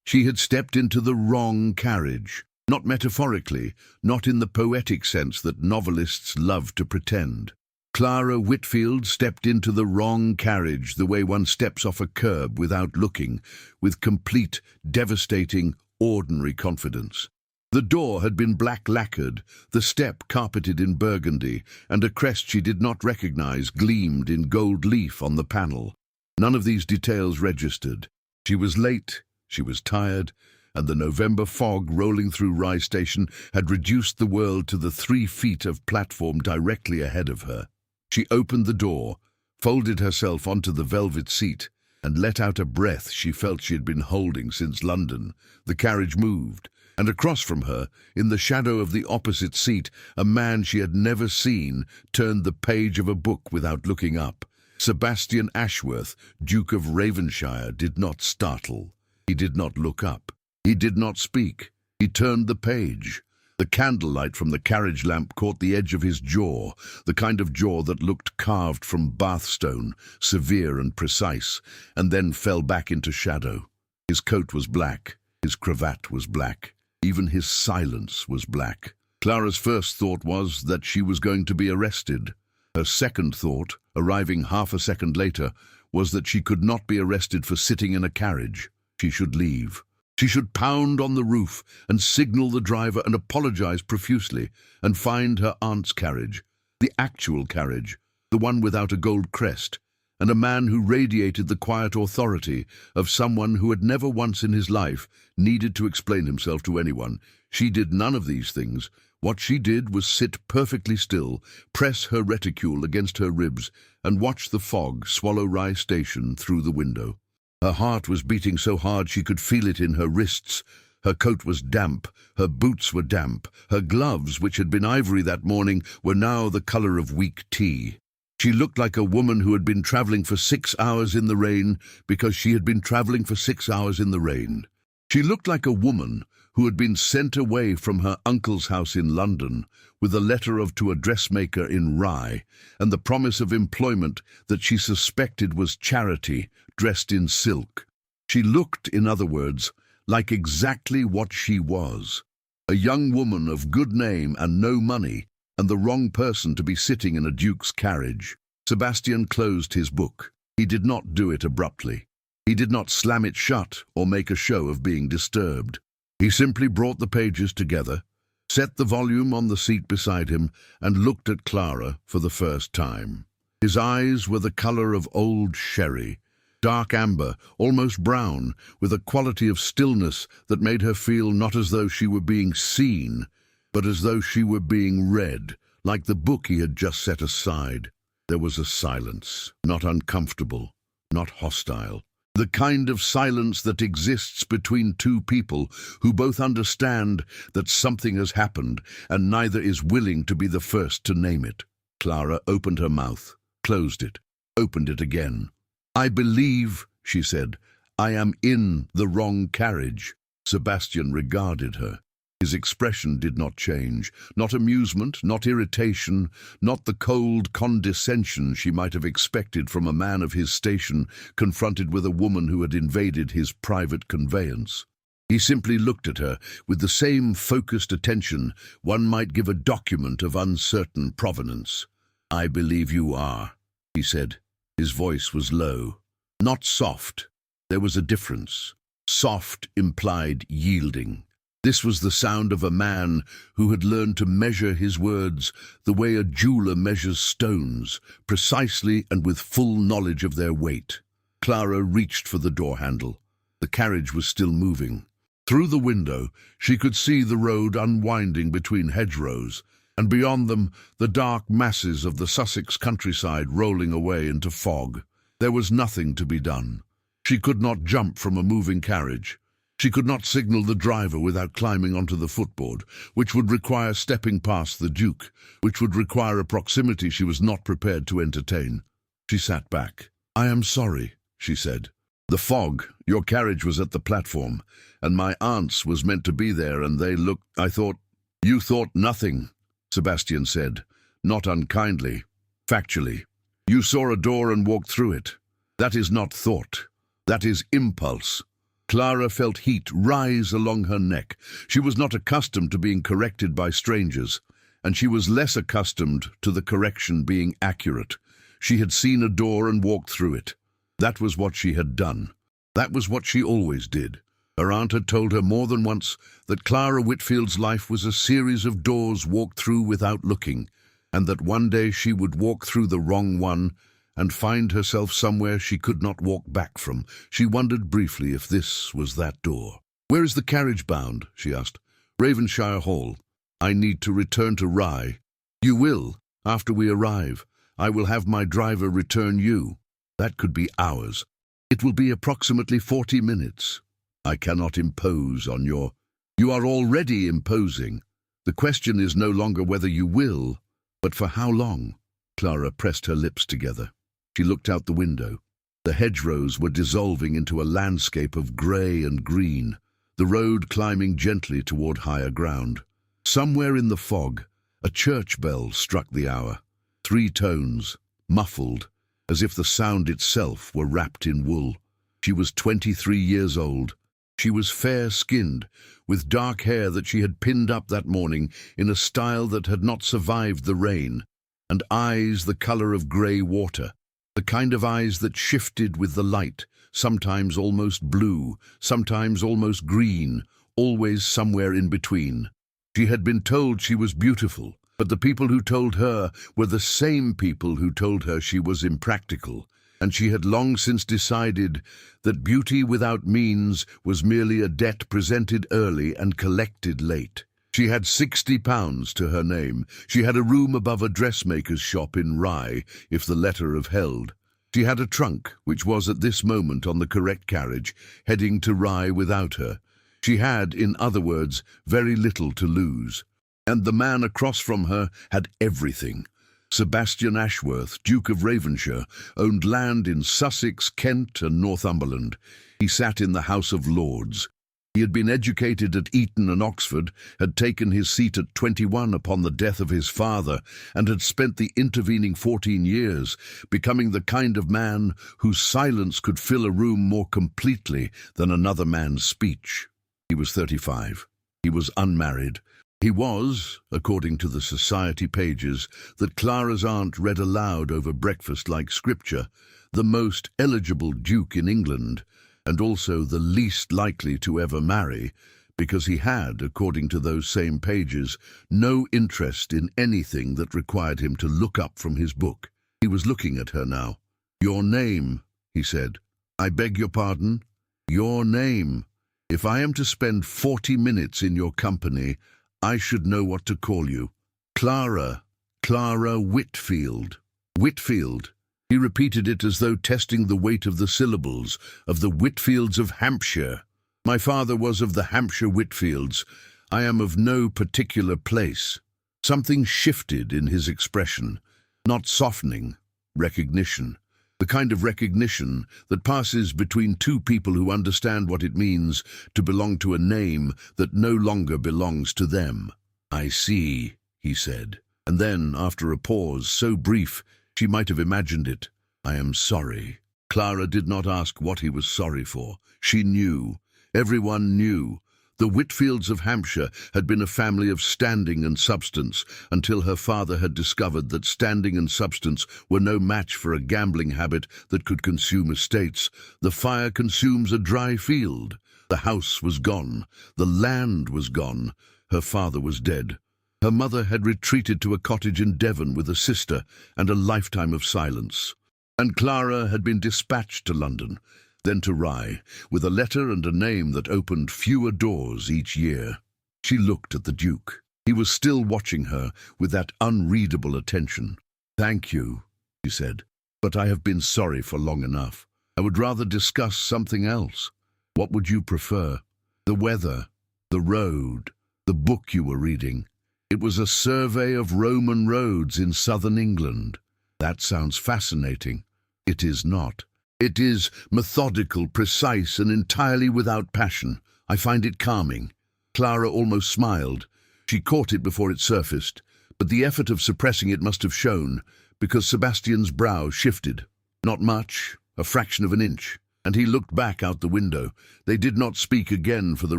She had stepped into the wrong carriage. Not metaphorically, not in the poetic sense that novelists love to pretend. Clara Whitfield stepped into the wrong carriage the way one steps off a curb without looking, with complete, devastating, ordinary confidence. The door had been black lacquered, the step carpeted in burgundy, and a crest she did not recognize gleamed in gold leaf on the panel. None of these details registered. She was late, she was tired, and the November fog rolling through Rye Station had reduced the world to the 3 feet of platform directly ahead of her. She opened the door, folded herself onto the velvet seat, and let out a breath she felt she had been holding since London. The carriage moved, and across from her, in the shadow of the opposite seat, a man she had never seen turned the page of a book without looking up. Sebastian Ashworth, Duke of Ravenshire, did not startle. He did not look up. He did not speak. He turned the page. The candlelight from the carriage lamp caught the edge of his jaw, the kind of jaw that looked carved from bathstone, severe and precise, and then fell back into shadow. His coat was black. His cravat was black. Even his silence was black. Clara's first thought was that she was going to be arrested. Her second thought, arriving half a second later, was that she could not be arrested for sitting in a carriage. She should leave. She should pound on the roof and signal the driver and apologize profusely and find her aunt's carriage, the actual carriage, the one without a gold crest, and a man who radiated the quiet authority of someone who had never once in his life needed to explain himself to anyone. She did none of these things. What she did was sit perfectly still, press her reticule against her ribs, and watch the fog swallow Rye Station through the window. Her heart was beating so hard she could feel it in her wrists. Her coat was damp, her boots were damp, her gloves, which had been ivory that morning, were now the color of weak tea. She looked like a woman who had been traveling for 6 hours in the rain because she had been traveling for 6 hours in the rain. She looked like a woman who had been sent away from her uncle's house in London with a letter to a dressmaker in Rye and the promise of employment that she suspected was charity dressed in silk. She looked, in other words, like exactly what she was, a young woman of good name and no money, and the wrong person to be sitting in a duke's carriage. Sebastian closed his book. He did not do it abruptly. He did not slam it shut or make a show of being disturbed. He simply brought the pages together, set the volume on the seat beside him, and looked at Clara for the first time. His eyes were the color of old sherry, dark amber, almost brown, with a quality of stillness that made her feel not as though she were being seen, but as though she were being read, like the book he had just set aside. There was a silence, not uncomfortable, not hostile. The kind of silence that exists between two people who both understand that something has happened and neither is willing to be the first to name it. Clara opened her mouth, closed it, opened it again. "I believe," she said, "I am in the wrong carriage." Sebastian regarded her. His expression did not change. Not amusement, not irritation, not the cold condescension she might have expected from a man of his station confronted with a woman who had invaded his private conveyance. He simply looked at her with the same focused attention one might give a document of uncertain provenance. "I believe you are," he said. His voice was low, not soft. There was a difference. Soft implied yielding. This was the sound of a man who had learned to measure his words the way a jeweler measures stones, precisely and with full knowledge of their weight. Clara reached for the door handle. The carriage was still moving. Through the window, she could see the road unwinding between hedgerows, and beyond them the dark masses of the Sussex countryside rolling away into fog. There was nothing to be done. She could not jump from a moving carriage. She could not signal the driver without climbing onto the footboard, which would require stepping past the Duke, which would require a proximity she was not prepared to entertain. She sat back. "I am sorry," she said. "The fog, your carriage was at the platform, and my aunt's was meant to be there, and they looked, I thought—" "You thought nothing," Sebastian said, not unkindly, factually. "You saw a door and walked through it. That is not thought. That is impulse." Clara felt heat rise along her neck. She was not accustomed to being corrected by strangers, and she was less accustomed to the correction being accurate. She had seen a door and walked through it. That was what she had done. That was what she always did. Her aunt had told her more than once that Clara Whitfield's life was a series of doors walked through without looking, and that one day she would walk through the wrong one and find herself somewhere she could not walk back from. She wondered briefly if this was that door. "Where is the carriage bound?" she asked. "Ravenshire Hall. I need to return to Rye." "You will, after we arrive. I will have my driver return you." "That could be hours." "It will be approximately 40 minutes. I cannot impose on your—" "You are already imposing. The question is no longer whether you will, but for how long." Clara pressed her lips together. She looked out the window. The hedgerows were dissolving into a landscape of grey and green, the road climbing gently toward higher ground. Somewhere in the fog, a church bell struck the hour. 3 tones, muffled, as if the sound itself were wrapped in wool. She was 23 years old. She was fair-skinned, with dark hair that she had pinned up that morning in a style that had not survived the rain, and eyes the colour of grey water, the kind of eyes that shifted with the light, sometimes almost blue, sometimes almost green, always somewhere in between. She had been told she was beautiful, but the people who told her were the same people who told her she was impractical, and she had long since decided that beauty without means was merely a debt presented early and collected late. She had £60 to her name. She had a room above a dressmaker's shop in Rye, if the letter of held. She had a trunk, which was at this moment on the correct carriage, heading to Rye without her. She had, in other words, very little to lose. And the man across from her had everything. Sebastian Ashworth, Duke of Ravenshire, owned land in Sussex, Kent, and Northumberland. He sat in the House of Lords. He had been educated at Eton and Oxford, had taken his seat at 21 upon the death of his father, and had spent the intervening 14 years becoming the kind of man whose silence could fill a room more completely than another man's speech. He was 35. He was unmarried. He was, according to the society pages that Clara's aunt read aloud over breakfast like scripture, the most eligible duke in England, and also the least likely to ever marry, because he had, according to those same pages, no interest in anything that required him to look up from his book. He was looking at her now. "Your name," he said. "I beg your pardon?" "Your name. If I am to spend 40 minutes in your company, I should know what to call you." "Clara. Clara Whitfield." "Whitfield." He repeated it as though testing the weight of the syllables. "Of the Whitfields of Hampshire. My father was of the Hampshire Whitfields. I am of no particular place." Something shifted in his expression. Not softening, recognition. The kind of recognition that passes between two people who understand what it means to belong to a name that no longer belongs to them. "I see," he said. And then, after a pause so brief she might have imagined it, "I am sorry." Clara did not ask what he was sorry for. She knew. Everyone knew. The Whitfields of Hampshire had been a family of standing and substance until her father had discovered that standing and substance were no match for a gambling habit that could consume estates. The fire consumes a dry field. The house was gone. The land was gone. Her father was dead. Her mother had retreated to a cottage in Devon with a sister and a lifetime of silence. And Clara had been dispatched to London, then to Rye, with a letter and a name that opened fewer doors each year. She looked at the Duke. He was still watching her with that unreadable attention. "Thank you," he said, "but I have been sorry for long enough. I would rather discuss something else. What would you prefer? The weather, the road, the book you were reading?" "It was a survey of Roman roads in southern England." "That sounds fascinating." "It is not. It is methodical, precise, and entirely without passion. I find it calming." Clara almost smiled. She caught it before it surfaced, but the effort of suppressing it must have shown, because Sebastian's brow shifted. "Not much, a fraction of an inch. and he looked back out the window. They did not speak again for the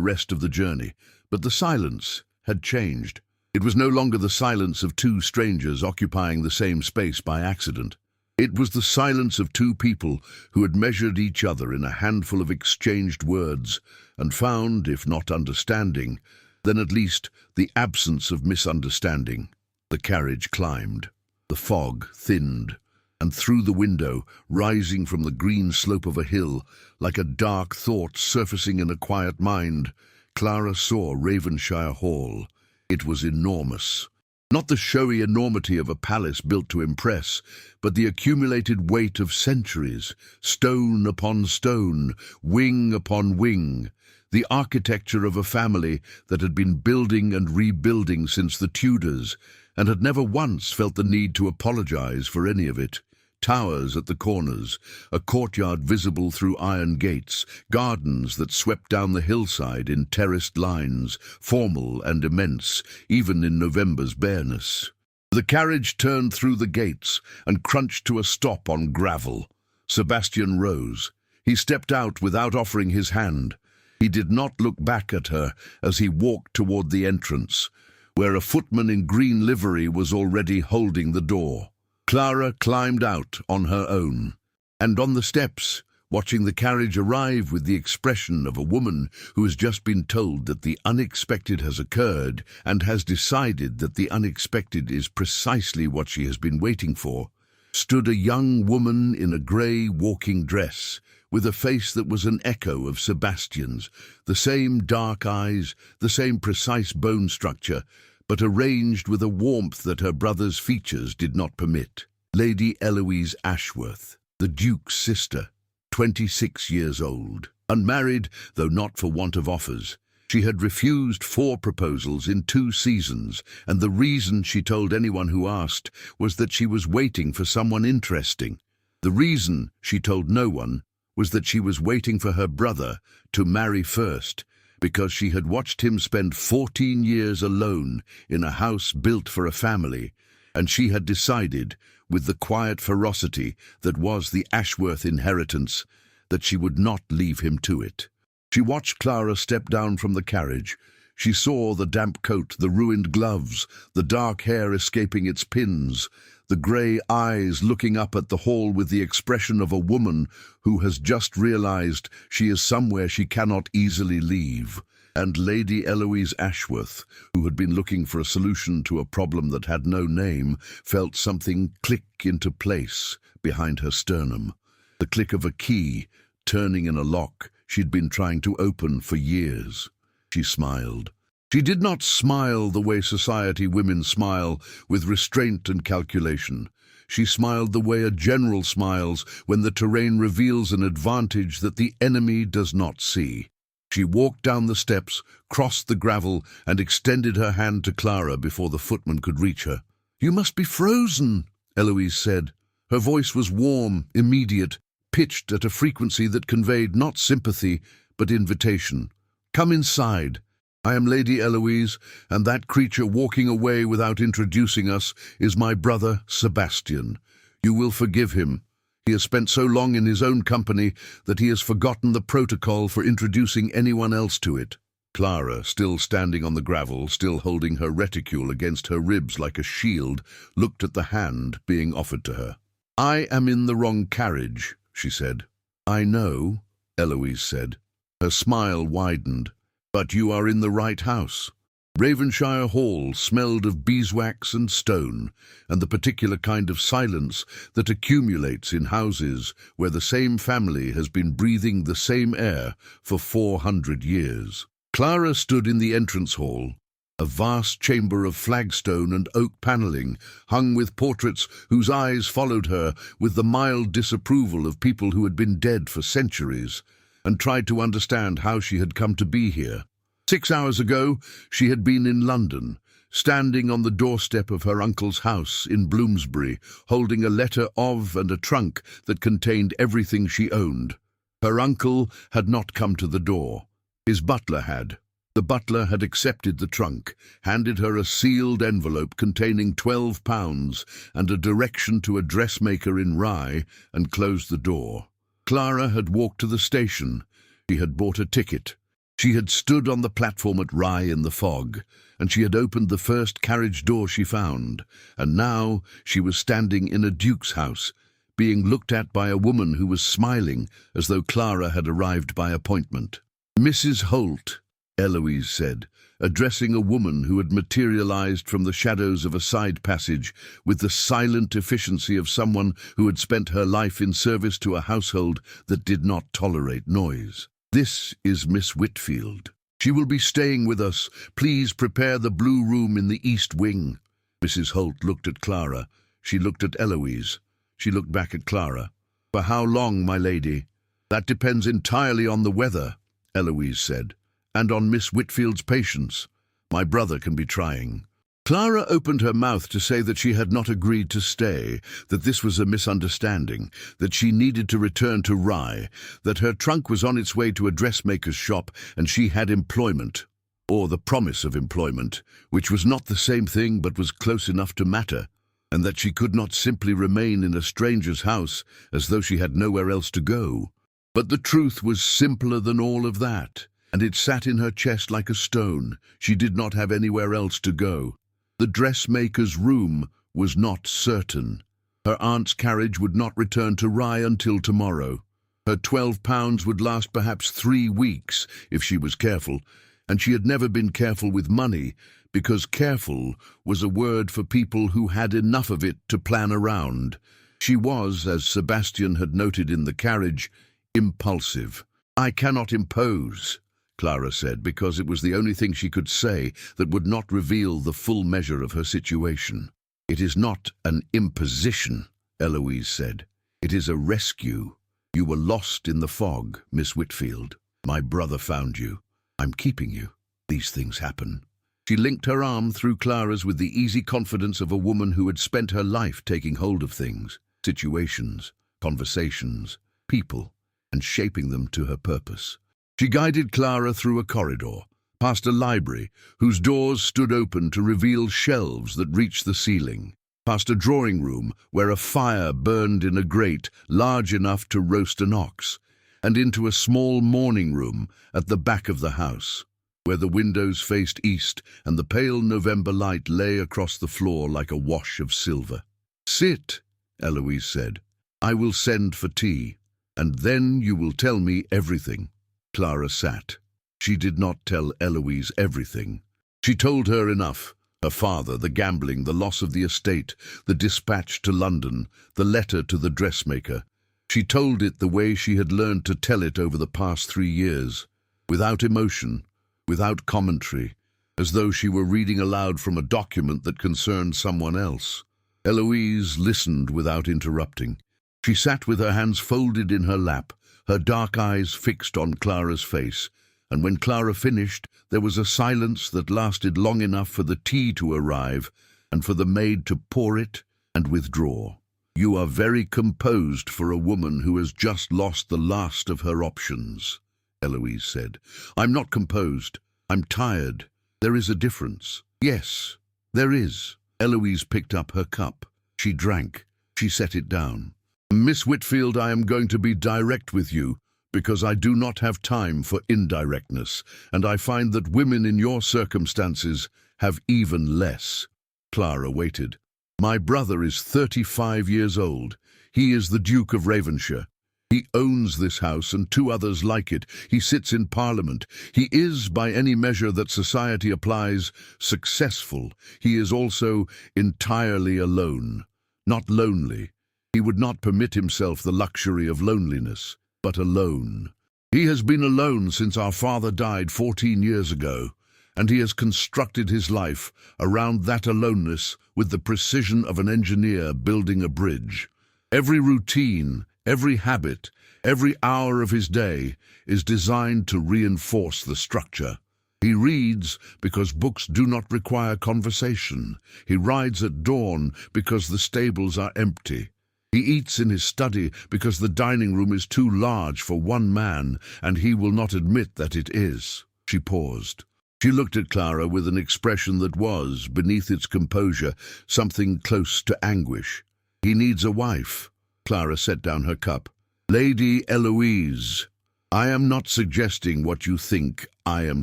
rest of the journey, but the silence had changed. It was no longer the silence of two strangers occupying the same space by accident. It was the silence of two people who had measured each other in a handful of exchanged words and found, if not understanding, then at least the absence of misunderstanding. The carriage climbed. The fog thinned, and through the window, rising from the green slope of a hill, like a dark thought surfacing in a quiet mind, Clara saw Ravenshire Hall. It was enormous. Not the showy enormity of a palace built to impress, but the accumulated weight of centuries, stone upon stone, wing upon wing, the architecture of a family that had been building and rebuilding since the Tudors, and had never once felt the need to apologize for any of it. Towers at the corners, a courtyard visible through iron gates, gardens that swept down the hillside in terraced lines, formal and immense, even in November's bareness. The carriage turned through the gates and crunched to a stop on gravel. Sebastian rose. He stepped out without offering his hand. He did not look back at her as he walked toward the entrance, where a footman in green livery was already holding the door. Clara climbed out on her own, and on the steps, watching the carriage arrive with the expression of a woman who has just been told that the unexpected has occurred and has decided that the unexpected is precisely what she has been waiting for, stood a young woman in a grey walking dress, with a face that was an echo of Sebastian's, the same dark eyes, the same precise bone structure, but arranged with a warmth that her brother's features did not permit. Lady Eloise Ashworth, the Duke's sister, 26 years old. Unmarried, though not for want of offers. She had refused 4 proposals in 2 seasons, and the reason, she told anyone who asked, was that she was waiting for someone interesting. The reason, she told no one, was that she was waiting for her brother to marry first, because she had watched him spend 14 years alone in a house built for a family, and she had decided, with the quiet ferocity that was the Ashworth inheritance, that she would not leave him to it. She watched Clara step down from the carriage. She saw the damp coat, the ruined gloves, the dark hair escaping its pins, the grey eyes looking up at the hall with the expression of a woman who has just realized she is somewhere she cannot easily leave. And Lady Eloise Ashworth, who had been looking for a solution to a problem that had no name, felt something click into place behind her sternum. The click of a key turning in a lock she'd been trying to open for years. She smiled. She did not smile the way society women smile, with restraint and calculation. She smiled the way a general smiles when the terrain reveals an advantage that the enemy does not see. She walked down the steps, crossed the gravel, and extended her hand to Clara before the footman could reach her. "You must be frozen," Eloise said. Her voice was warm, immediate, pitched at a frequency that conveyed not sympathy, but invitation. "Come inside. I am Lady Eloise, and that creature walking away without introducing us is my brother Sebastian. You will forgive him. He has spent so long in his own company that he has forgotten the protocol for introducing anyone else to it." Clara, still standing on the gravel, still holding her reticule against her ribs like a shield, looked at the hand being offered to her. "I am in the wrong carriage," she said. "I know," Eloise said. Her smile widened. "But you are in the right house." Ravenshire Hall smelled of beeswax and stone, and the particular kind of silence that accumulates in houses where the same family has been breathing the same air for 400 years. Clara stood in the entrance hall, a vast chamber of flagstone and oak panelling, hung with portraits whose eyes followed her with the mild disapproval of people who had been dead for centuries, and tried to understand how she had come to be here. 6 hours ago, she had been in London, standing on the doorstep of her uncle's house in Bloomsbury, holding a letter of and a trunk that contained everything she owned. Her uncle had not come to the door. His butler had. The butler had accepted the trunk, handed her a sealed envelope containing £12 and a direction to a dressmaker in Rye, and closed the door. Clara had walked to the station. She had bought a ticket. She had stood on the platform at Rye in the fog, and she had opened the first carriage door she found, and now she was standing in a duke's house, being looked at by a woman who was smiling as though Clara had arrived by appointment. "Mrs. Holt," Eloise said, addressing a woman who had materialized from the shadows of a side passage with the silent efficiency of someone who had spent her life in service to a household that did not tolerate noise. "This is Miss Whitfield. She will be staying with us. Please prepare the blue room in the east wing." Mrs. Holt looked at Clara. She looked at Eloise. She looked back at Clara. "For how long, my lady?" "That depends entirely on the weather," Eloise said, "and on Miss Whitfield's patience. My brother can be trying." Clara opened her mouth to say that she had not agreed to stay, that this was a misunderstanding, that she needed to return to Rye, that her trunk was on its way to a dressmaker's shop and she had employment, or the promise of employment, which was not the same thing but was close enough to matter, and that she could not simply remain in a stranger's house as though she had nowhere else to go. But the truth was simpler than all of that, and it sat in her chest like a stone. She did not have anywhere else to go. The dressmaker's room was not certain. Her aunt's carriage would not return to Rye until tomorrow. Her £12 would last perhaps 3 weeks if she was careful, and she had never been careful with money, because careful was a word for people who had enough of it to plan around. She was, as Sebastian had noted in the carriage, impulsive. "I cannot impose," Clara said, because it was the only thing she could say that would not reveal the full measure of her situation. "It is not an imposition," Eloise said. "It is a rescue. You were lost in the fog, Miss Whitfield. My brother found you. I'm keeping you. These things happen." She linked her arm through Clara's with the easy confidence of a woman who had spent her life taking hold of things, situations, conversations, people, and shaping them to her purpose. She guided Clara through a corridor, past a library whose doors stood open to reveal shelves that reached the ceiling, past a drawing room where a fire burned in a grate large enough to roast an ox, and into a small morning room at the back of the house, where the windows faced east and the pale November light lay across the floor like a wash of silver. "Sit," Eloise said. "I will send for tea, and then you will tell me everything." Clara sat. She did not tell Eloise everything. She told her enough. Her father, the gambling, the loss of the estate, the dispatch to London, the letter to the dressmaker. She told it the way she had learned to tell it over the past 3 years, without emotion, without commentary, as though she were reading aloud from a document that concerned someone else. Eloise listened without interrupting. She sat with her hands folded in her lap, her dark eyes fixed on Clara's face, and when Clara finished, there was a silence that lasted long enough for the tea to arrive and for the maid to pour it and withdraw. "You are very composed for a woman who has just lost the last of her options," Eloise said. "I'm not composed. I'm tired. There is a difference." "Yes, there is." Eloise picked up her cup. She drank. She set it down. "Miss Whitfield, I am going to be direct with you, because I do not have time for indirectness, and I find that women in your circumstances have even less." Clara waited. "My brother is 35 years old. He is the Duke of Ravenshire. He owns this house and 2 others like it. He sits in Parliament. He is, by any measure that society applies, successful. He is also entirely alone, not lonely. He would not permit himself the luxury of loneliness, but alone. He has been alone since our father died 14 years ago, and he has constructed his life around that aloneness with the precision of an engineer building a bridge. Every routine, every habit, every hour of his day is designed to reinforce the structure. He reads because books do not require conversation. He rides at dawn because the stables are empty. He eats in his study because the dining room is too large for one man, and he will not admit that it is." She paused. She looked at Clara with an expression that was, beneath its composure, something close to anguish. "He needs a wife." Clara set down her cup. Lady Eloise, I am not suggesting what you think I am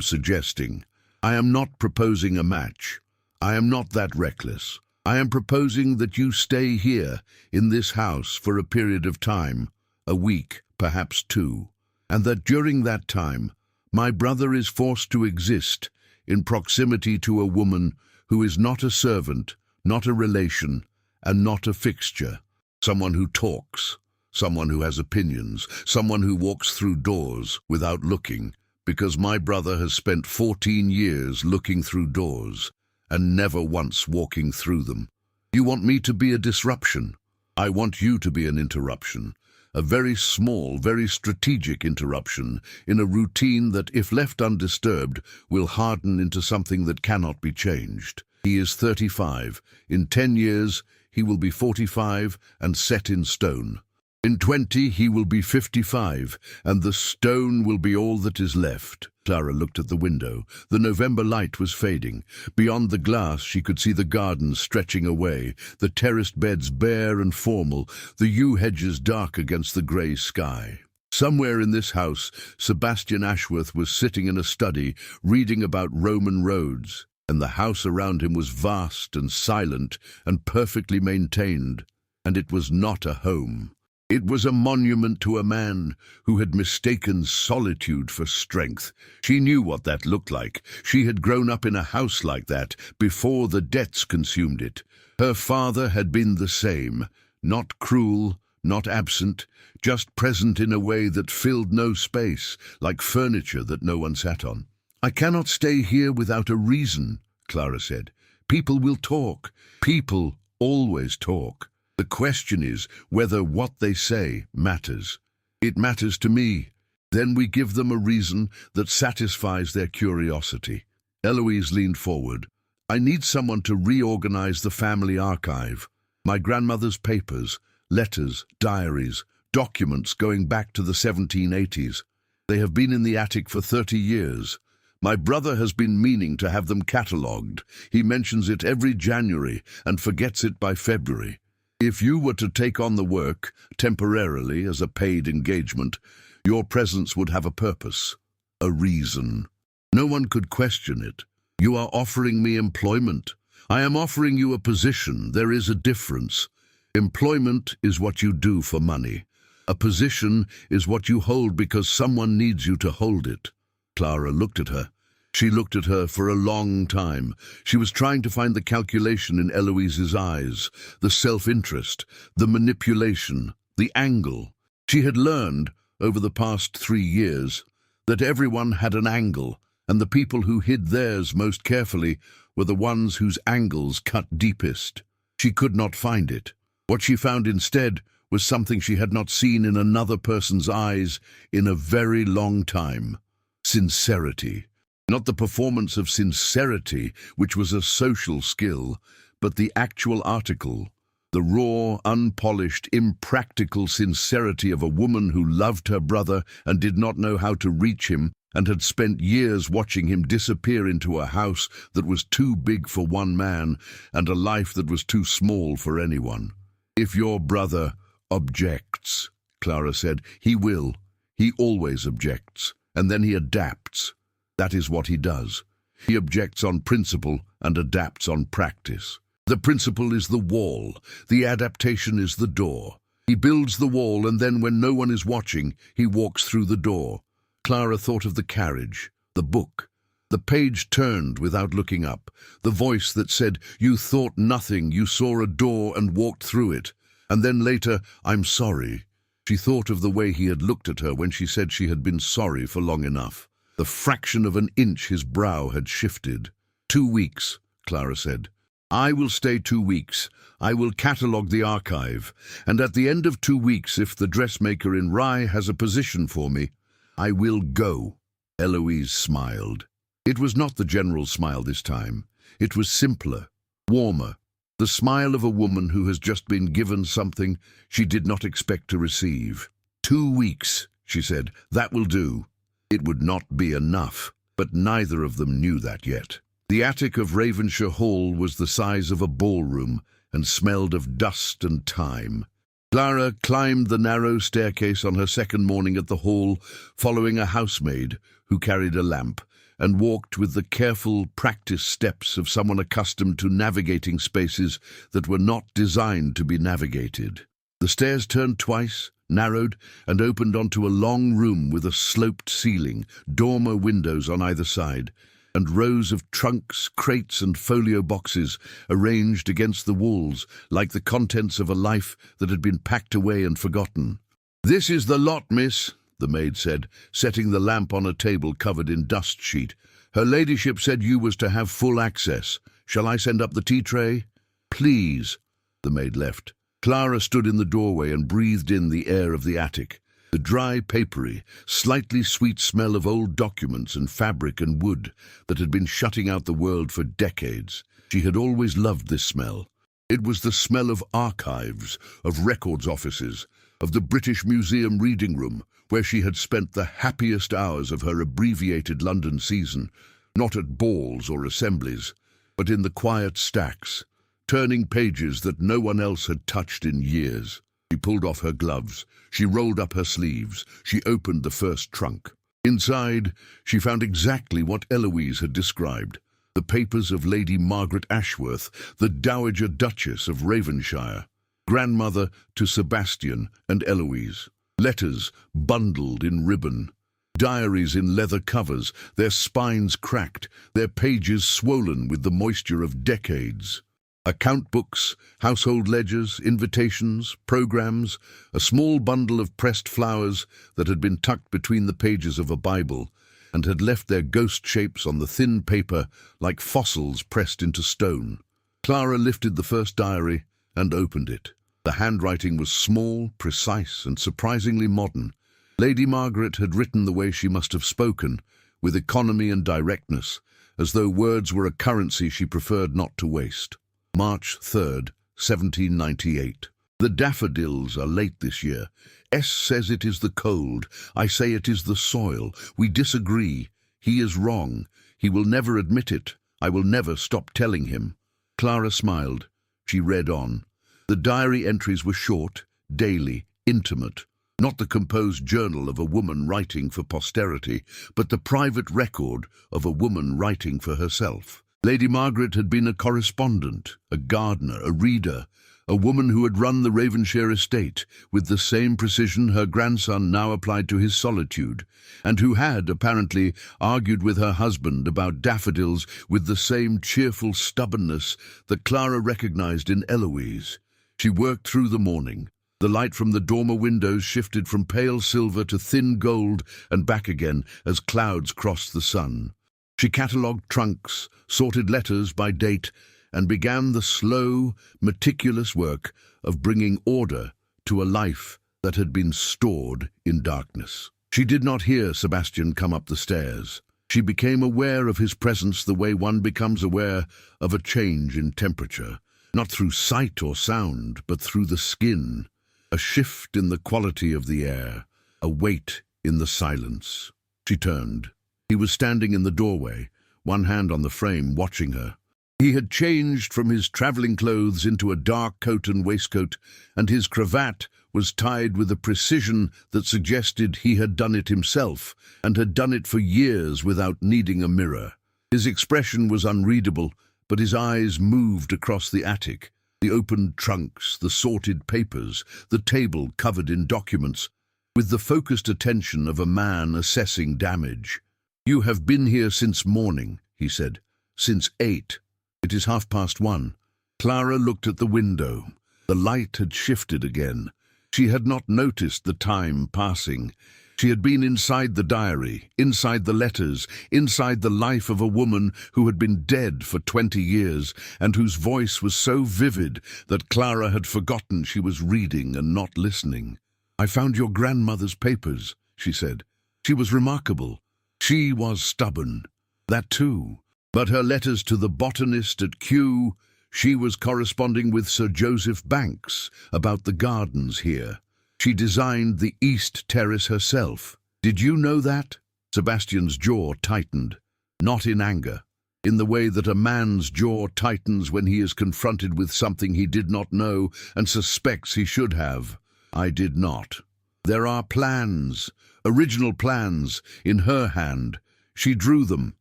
suggesting. I am not proposing a match. I am not that reckless. I am proposing that you stay here, in this house, for a period of time, a week, perhaps 2, and that during that time, my brother is forced to exist in proximity to a woman who is not a servant, not a relation, and not a fixture. Someone who talks, someone who has opinions, someone who walks through doors without looking, because my brother has spent 14 years looking through doors and never once walking through them. You want me to be a disruption. I want you to be an interruption. A very small, very strategic interruption in a routine that, if left undisturbed, will harden into something that cannot be changed. He is 35. In 10 years, he will be 45 and set in stone. In 20, he will be 55, and the stone will be all that is left. Clara looked at the window. The November light was fading. Beyond the glass, she could see the gardens stretching away, the terraced beds bare and formal, the yew hedges dark against the grey sky. Somewhere in this house, Sebastian Ashworth was sitting in a study, reading about Roman roads, and the house around him was vast and silent and perfectly maintained, and it was not a home. It was a monument to a man who had mistaken solitude for strength. She knew what that looked like. She had grown up in a house like that before the debts consumed it. Her father had been the same, not cruel, not absent, just present in a way that filled no space, like furniture that no one sat on. I cannot stay here without a reason, Clara said. People will talk. People always talk. The question is whether what they say matters. It matters to me. Then we give them a reason that satisfies their curiosity. Eloise leaned forward. I need someone to reorganize the family archive. My grandmother's papers, letters, diaries, documents going back to the 1780s. They have been in the attic for 30 years. My brother has been meaning to have them catalogued. He mentions it every January and forgets it by February. If you were to take on the work, temporarily as a paid engagement, your presence would have a purpose, a reason. No one could question it. You are offering me employment. I am offering you a position. There is a difference. Employment is what you do for money. A position is what you hold because someone needs you to hold it. Clara looked at her. She looked at her for a long time. She was trying to find the calculation in Eloise's eyes, the self-interest, the manipulation, the angle. She had learned, over the past 3 years, that everyone had an angle, and the people who hid theirs most carefully were the ones whose angles cut deepest. She could not find it. What she found instead was something she had not seen in another person's eyes in a very long time. Sincerity. Not the performance of sincerity, which was a social skill, but the actual article, the raw, unpolished, impractical sincerity of a woman who loved her brother and did not know how to reach him and had spent years watching him disappear into a house that was too big for one man and a life that was too small for anyone. If your brother objects, Clara said, he will. He always objects, and then he adapts. That is what he does. He objects on principle and adapts on practice. The principle is the wall. The adaptation is the door. He builds the wall, and then when no one is watching, he walks through the door. Clara thought of the carriage, the book. The page turned without looking up. The voice that said, you thought nothing, you saw a door and walked through it. And then later, I'm sorry. She thought of the way he had looked at her when she said she had been sorry for long enough. The fraction of an inch his brow had shifted. 2 weeks, Clara said. I will stay 2 weeks. I will catalogue the archive. And at the end of 2 weeks, if the dressmaker in Rye has a position for me, I will go. Eloise smiled. It was not the general smile this time. It was simpler, warmer. The smile of a woman who has just been given something she did not expect to receive. 2 weeks, she said. That will do. It would not be enough, but neither of them knew that yet. The attic of Ravenshaw Hall was the size of a ballroom and smelled of dust and time. Clara climbed the narrow staircase on her second morning at the hall, following a housemaid who carried a lamp, and walked with the careful, practiced steps of someone accustomed to navigating spaces that were not designed to be navigated. The stairs turned twice, narrowed, and opened onto a long room with a sloped ceiling, dormer windows on either side, and rows of trunks, crates, and folio boxes arranged against the walls like the contents of a life that had been packed away and forgotten. "This is the lot, miss," the maid said, setting the lamp on a table covered in dust sheet. "Her ladyship said you was to have full access. Shall I send up the tea tray?" "Please." The maid left. Clara stood in the doorway and breathed in the air of the attic. The dry, papery, slightly sweet smell of old documents and fabric and wood that had been shutting out the world for decades. She had always loved this smell. It was the smell of archives, of records offices, of the British Museum reading room, where she had spent the happiest hours of her abbreviated London season, not at balls or assemblies, but in the quiet stacks, turning pages that no one else had touched in years. She pulled off her gloves. She rolled up her sleeves. She opened the first trunk. Inside, she found exactly what Eloise had described: the papers of Lady Margaret Ashworth, the Dowager Duchess of Ravenshire, grandmother to Sebastian and Eloise. Letters bundled in ribbon. Diaries in leather covers, their spines cracked, their pages swollen with the moisture of decades. Account books, household ledgers, invitations, programs, a small bundle of pressed flowers that had been tucked between the pages of a Bible and had left their ghost shapes on the thin paper like fossils pressed into stone. Clara lifted the first diary and opened it. The handwriting was small, precise, and surprisingly modern. Lady Margaret had written the way she must have spoken, with economy and directness, as though words were a currency she preferred not to waste. March 3rd, 1798. The daffodils are late this year. S says it is the cold. I say it is the soil. We disagree. He is wrong. He will never admit it. I will never stop telling him. Clara smiled. She read on. The diary entries were short, daily, intimate. Not the composed journal of a woman writing for posterity, but the private record of a woman writing for herself. Lady Margaret had been a correspondent, a gardener, a reader, a woman who had run the Ravenshire estate with the same precision her grandson now applied to his solitude, and who had, apparently, argued with her husband about daffodils with the same cheerful stubbornness that Clara recognized in Eloise. She worked through the morning. The light from the dormer windows shifted from pale silver to thin gold and back again as clouds crossed the sun. She catalogued trunks, sorted letters by date, and began the slow, meticulous work of bringing order to a life that had been stored in darkness. She did not hear Sebastian come up the stairs. She became aware of his presence the way one becomes aware of a change in temperature, not through sight or sound, but through the skin, a shift in the quality of the air, a weight in the silence. She turned. He was standing in the doorway, one hand on the frame, watching her. He had changed from his travelling clothes into a dark coat and waistcoat, and his cravat was tied with a precision that suggested he had done it himself, and had done it for years without needing a mirror. His expression was unreadable, but his eyes moved across the attic, the opened trunks, the sorted papers, the table covered in documents, with the focused attention of a man assessing damage. "You have been here since morning," he said. "Since 8. It is 1:30. Clara looked at the window. The light had shifted again. She had not noticed the time passing. She had been inside the diary, inside the letters, inside the life of a woman who had been dead for 20 years, and whose voice was so vivid that Clara had forgotten she was reading and not listening. "I found your grandmother's papers," she said. "She was remarkable. She was stubborn, that too. But her letters to the botanist at Kew, she was corresponding with Sir Joseph Banks about the gardens here. She designed the East Terrace herself. Did you know that?" Sebastian's jaw tightened, not in anger, in the way that a man's jaw tightens when he is confronted with something he did not know and suspects he should have. I did not. There are plans, original plans, in her hand. She drew them.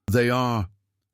They are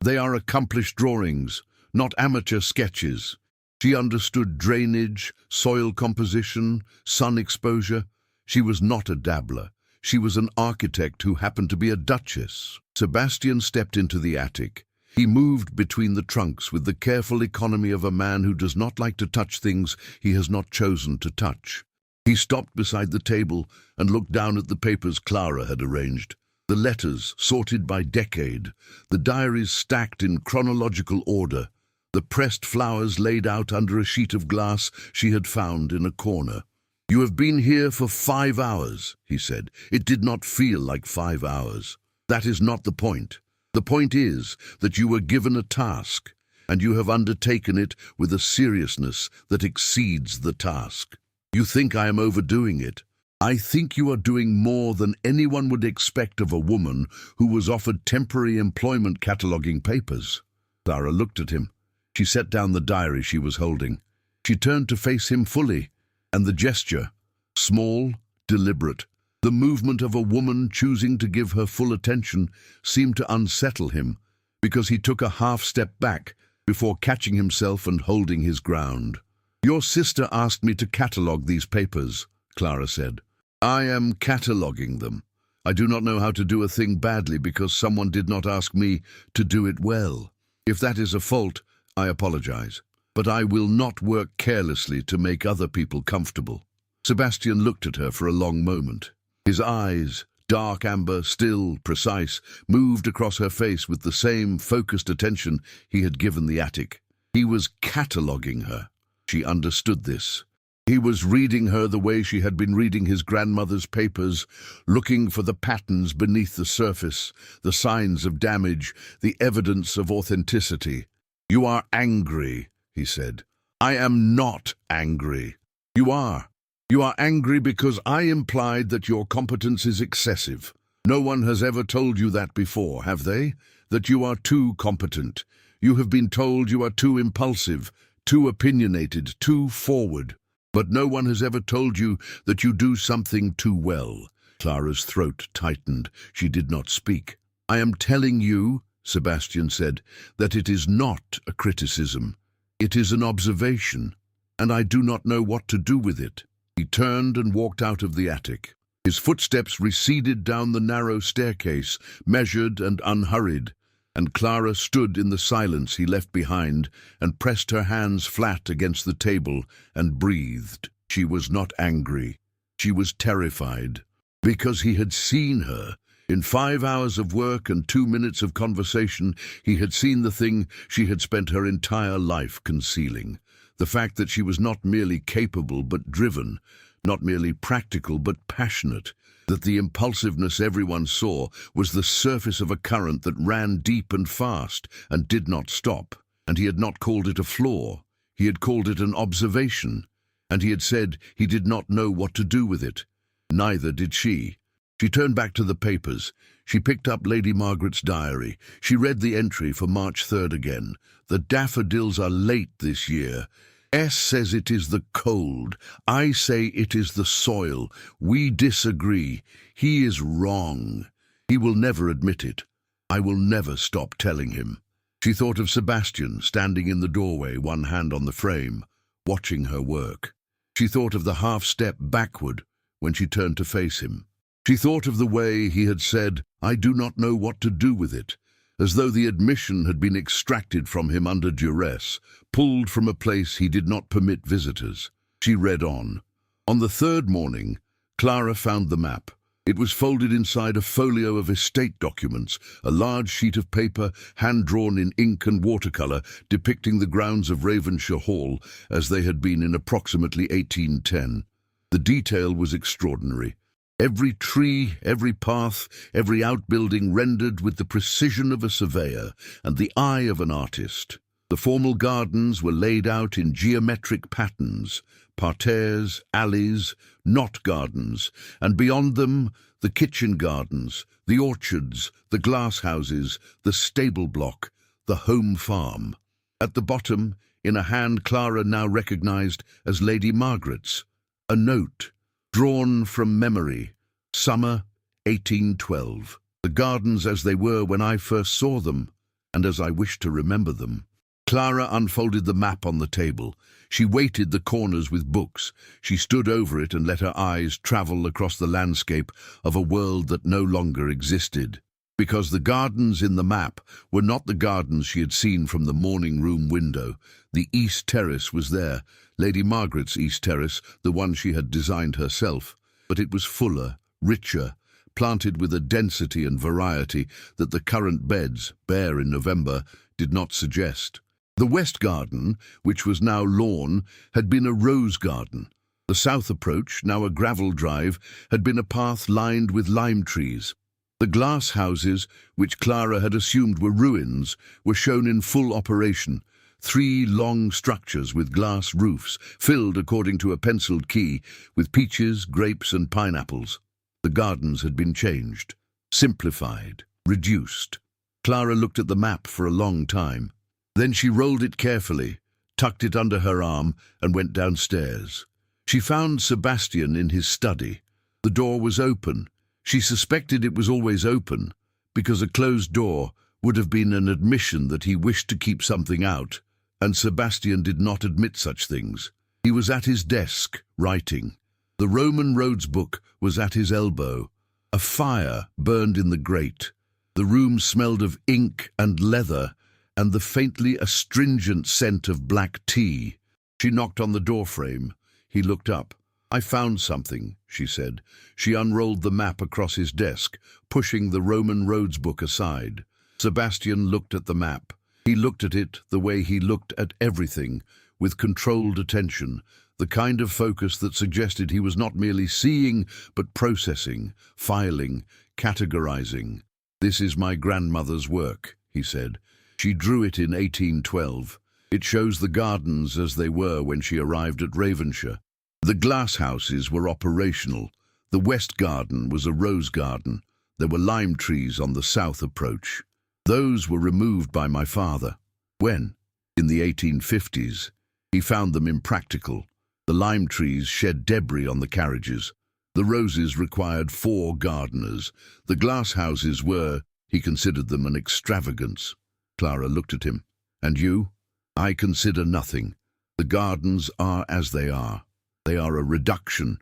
accomplished drawings, not amateur sketches. She understood drainage, soil composition, sun exposure. She was not a dabbler. She was an architect who happened to be a duchess. Sebastian stepped into the attic. He moved between the trunks with the careful economy of a man who does not like to touch things he has not chosen to touch. He stopped beside the table and looked down at the papers Clara had arranged. The letters sorted by decade, the diaries stacked in chronological order, the pressed flowers laid out under a sheet of glass she had found in a corner. "You have been here for 5 hours," he said. "It did not feel like 5 hours. That is not the point. The point is that you were given a task, and you have undertaken it with a seriousness that exceeds the task. You think I am overdoing it. I think you are doing more than anyone would expect of a woman who was offered temporary employment cataloguing papers." Clara looked at him. She set down the diary she was holding. She turned to face him fully, and the gesture, small, deliberate, the movement of a woman choosing to give her full attention, seemed to unsettle him, because he took a half-step back before catching himself and holding his ground. "Your sister asked me to catalogue these papers," Clara said. "I am cataloguing them. I do not know how to do a thing badly because someone did not ask me to do it well. If that is a fault, I apologize. But I will not work carelessly to make other people comfortable." Sebastian looked at her for a long moment. His eyes, dark amber, still, precise, moved across her face with the same focused attention he had given the attic. He was cataloguing her. She understood this. He was reading her the way she had been reading his grandmother's papers, looking for the patterns beneath the surface, the signs of damage, the evidence of authenticity. "You are angry," he said. "I am not angry." "You are. You are angry because I implied that your competence is excessive. No one has ever told you that before, have they? That you are too competent. You have been told you are too impulsive, too opinionated, too forward. But no one has ever told you that you do something too well." Clara's throat tightened. She did not speak. "I am telling you," Sebastian said, "that it is not a criticism. It is an observation, and I do not know what to do with it." He turned and walked out of the attic. His footsteps receded down the narrow staircase, measured and unhurried, and Clara stood in the silence he left behind and pressed her hands flat against the table and breathed. She was not angry. She was terrified, because he had seen her. In 5 hours of work and 2 minutes of conversation, he had seen the thing she had spent her entire life concealing. The fact that she was not merely capable but driven, not merely practical but passionate, that the impulsiveness everyone saw was the surface of a current that ran deep and fast and did not stop. And he had not called it a flaw. He had called it an observation. And he had said he did not know what to do with it. Neither did she. She turned back to the papers. She picked up Lady Margaret's diary. She read the entry for March 3rd again. "The daffodils are late this year. S says it is the cold. I say it is the soil. We disagree. He is wrong. He will never admit it. I will never stop telling him." She thought of Sebastian standing in the doorway, one hand on the frame, watching her work. She thought of the half-step backward when she turned to face him. She thought of the way he had said, "I do not know what to do with it," as though the admission had been extracted from him under duress, pulled from a place he did not permit visitors. She read on. On the 3rd morning, Clara found the map. It was folded inside a folio of estate documents, a large sheet of paper, hand-drawn in ink and watercolour, depicting the grounds of Ravenshaw Hall as they had been in approximately 1810. The detail was extraordinary. Every tree, every path, every outbuilding rendered with the precision of a surveyor and the eye of an artist. The formal gardens were laid out in geometric patterns, parterres, alleys, not gardens, and beyond them the kitchen gardens, the orchards, the glasshouses, the stable block, the home farm. At the bottom, in a hand Clara now recognized as Lady Margaret's, a note, drawn from memory, summer 1812. The gardens as they were when I first saw them, and as I wish to remember them. Clara unfolded the map on the table. She weighted the corners with books. She stood over it and let her eyes travel across the landscape of a world that no longer existed. Because the gardens in the map were not the gardens she had seen from the morning room window. The East Terrace was there, Lady Margaret's East Terrace, the one she had designed herself. But it was fuller, richer, planted with a density and variety that the current beds, bare in November, did not suggest. The West Garden, which was now lawn, had been a rose garden. The South Approach, now a gravel drive, had been a path lined with lime trees. The glass houses, which Clara had assumed were ruins, were shown in full operation. 3 long structures with glass roofs, filled according to a penciled key, with peaches, grapes and pineapples. The gardens had been changed, simplified, reduced. Clara looked at the map for a long time. Then she rolled it carefully, tucked it under her arm, and went downstairs. She found Sebastian in his study. The door was open. She suspected it was always open, because a closed door would have been an admission that he wished to keep something out, and Sebastian did not admit such things. He was at his desk, writing. The Roman roads book was at his elbow. A fire burned in the grate. The room smelled of ink and leather, and the faintly astringent scent of black tea. She knocked on the doorframe. He looked up. "I found something," she said. She unrolled the map across his desk, pushing the Roman roads book aside. Sebastian looked at the map. He looked at it the way he looked at everything, with controlled attention, the kind of focus that suggested he was not merely seeing, but processing, filing, categorizing. "This is my grandmother's work," he said. "She drew it in 1812. It shows the gardens as they were when she arrived at Ravenshire. The glass houses were operational. The West Garden was a rose garden. There were lime trees on the South Approach. Those were removed by my father. When? In the 1850s. He found them impractical. The lime trees shed debris on the carriages. The roses required 4 gardeners. The glass houses were, he considered them an extravagance." Clara looked at him. "And you?" "I consider nothing. The gardens are as they are. They are a reduction.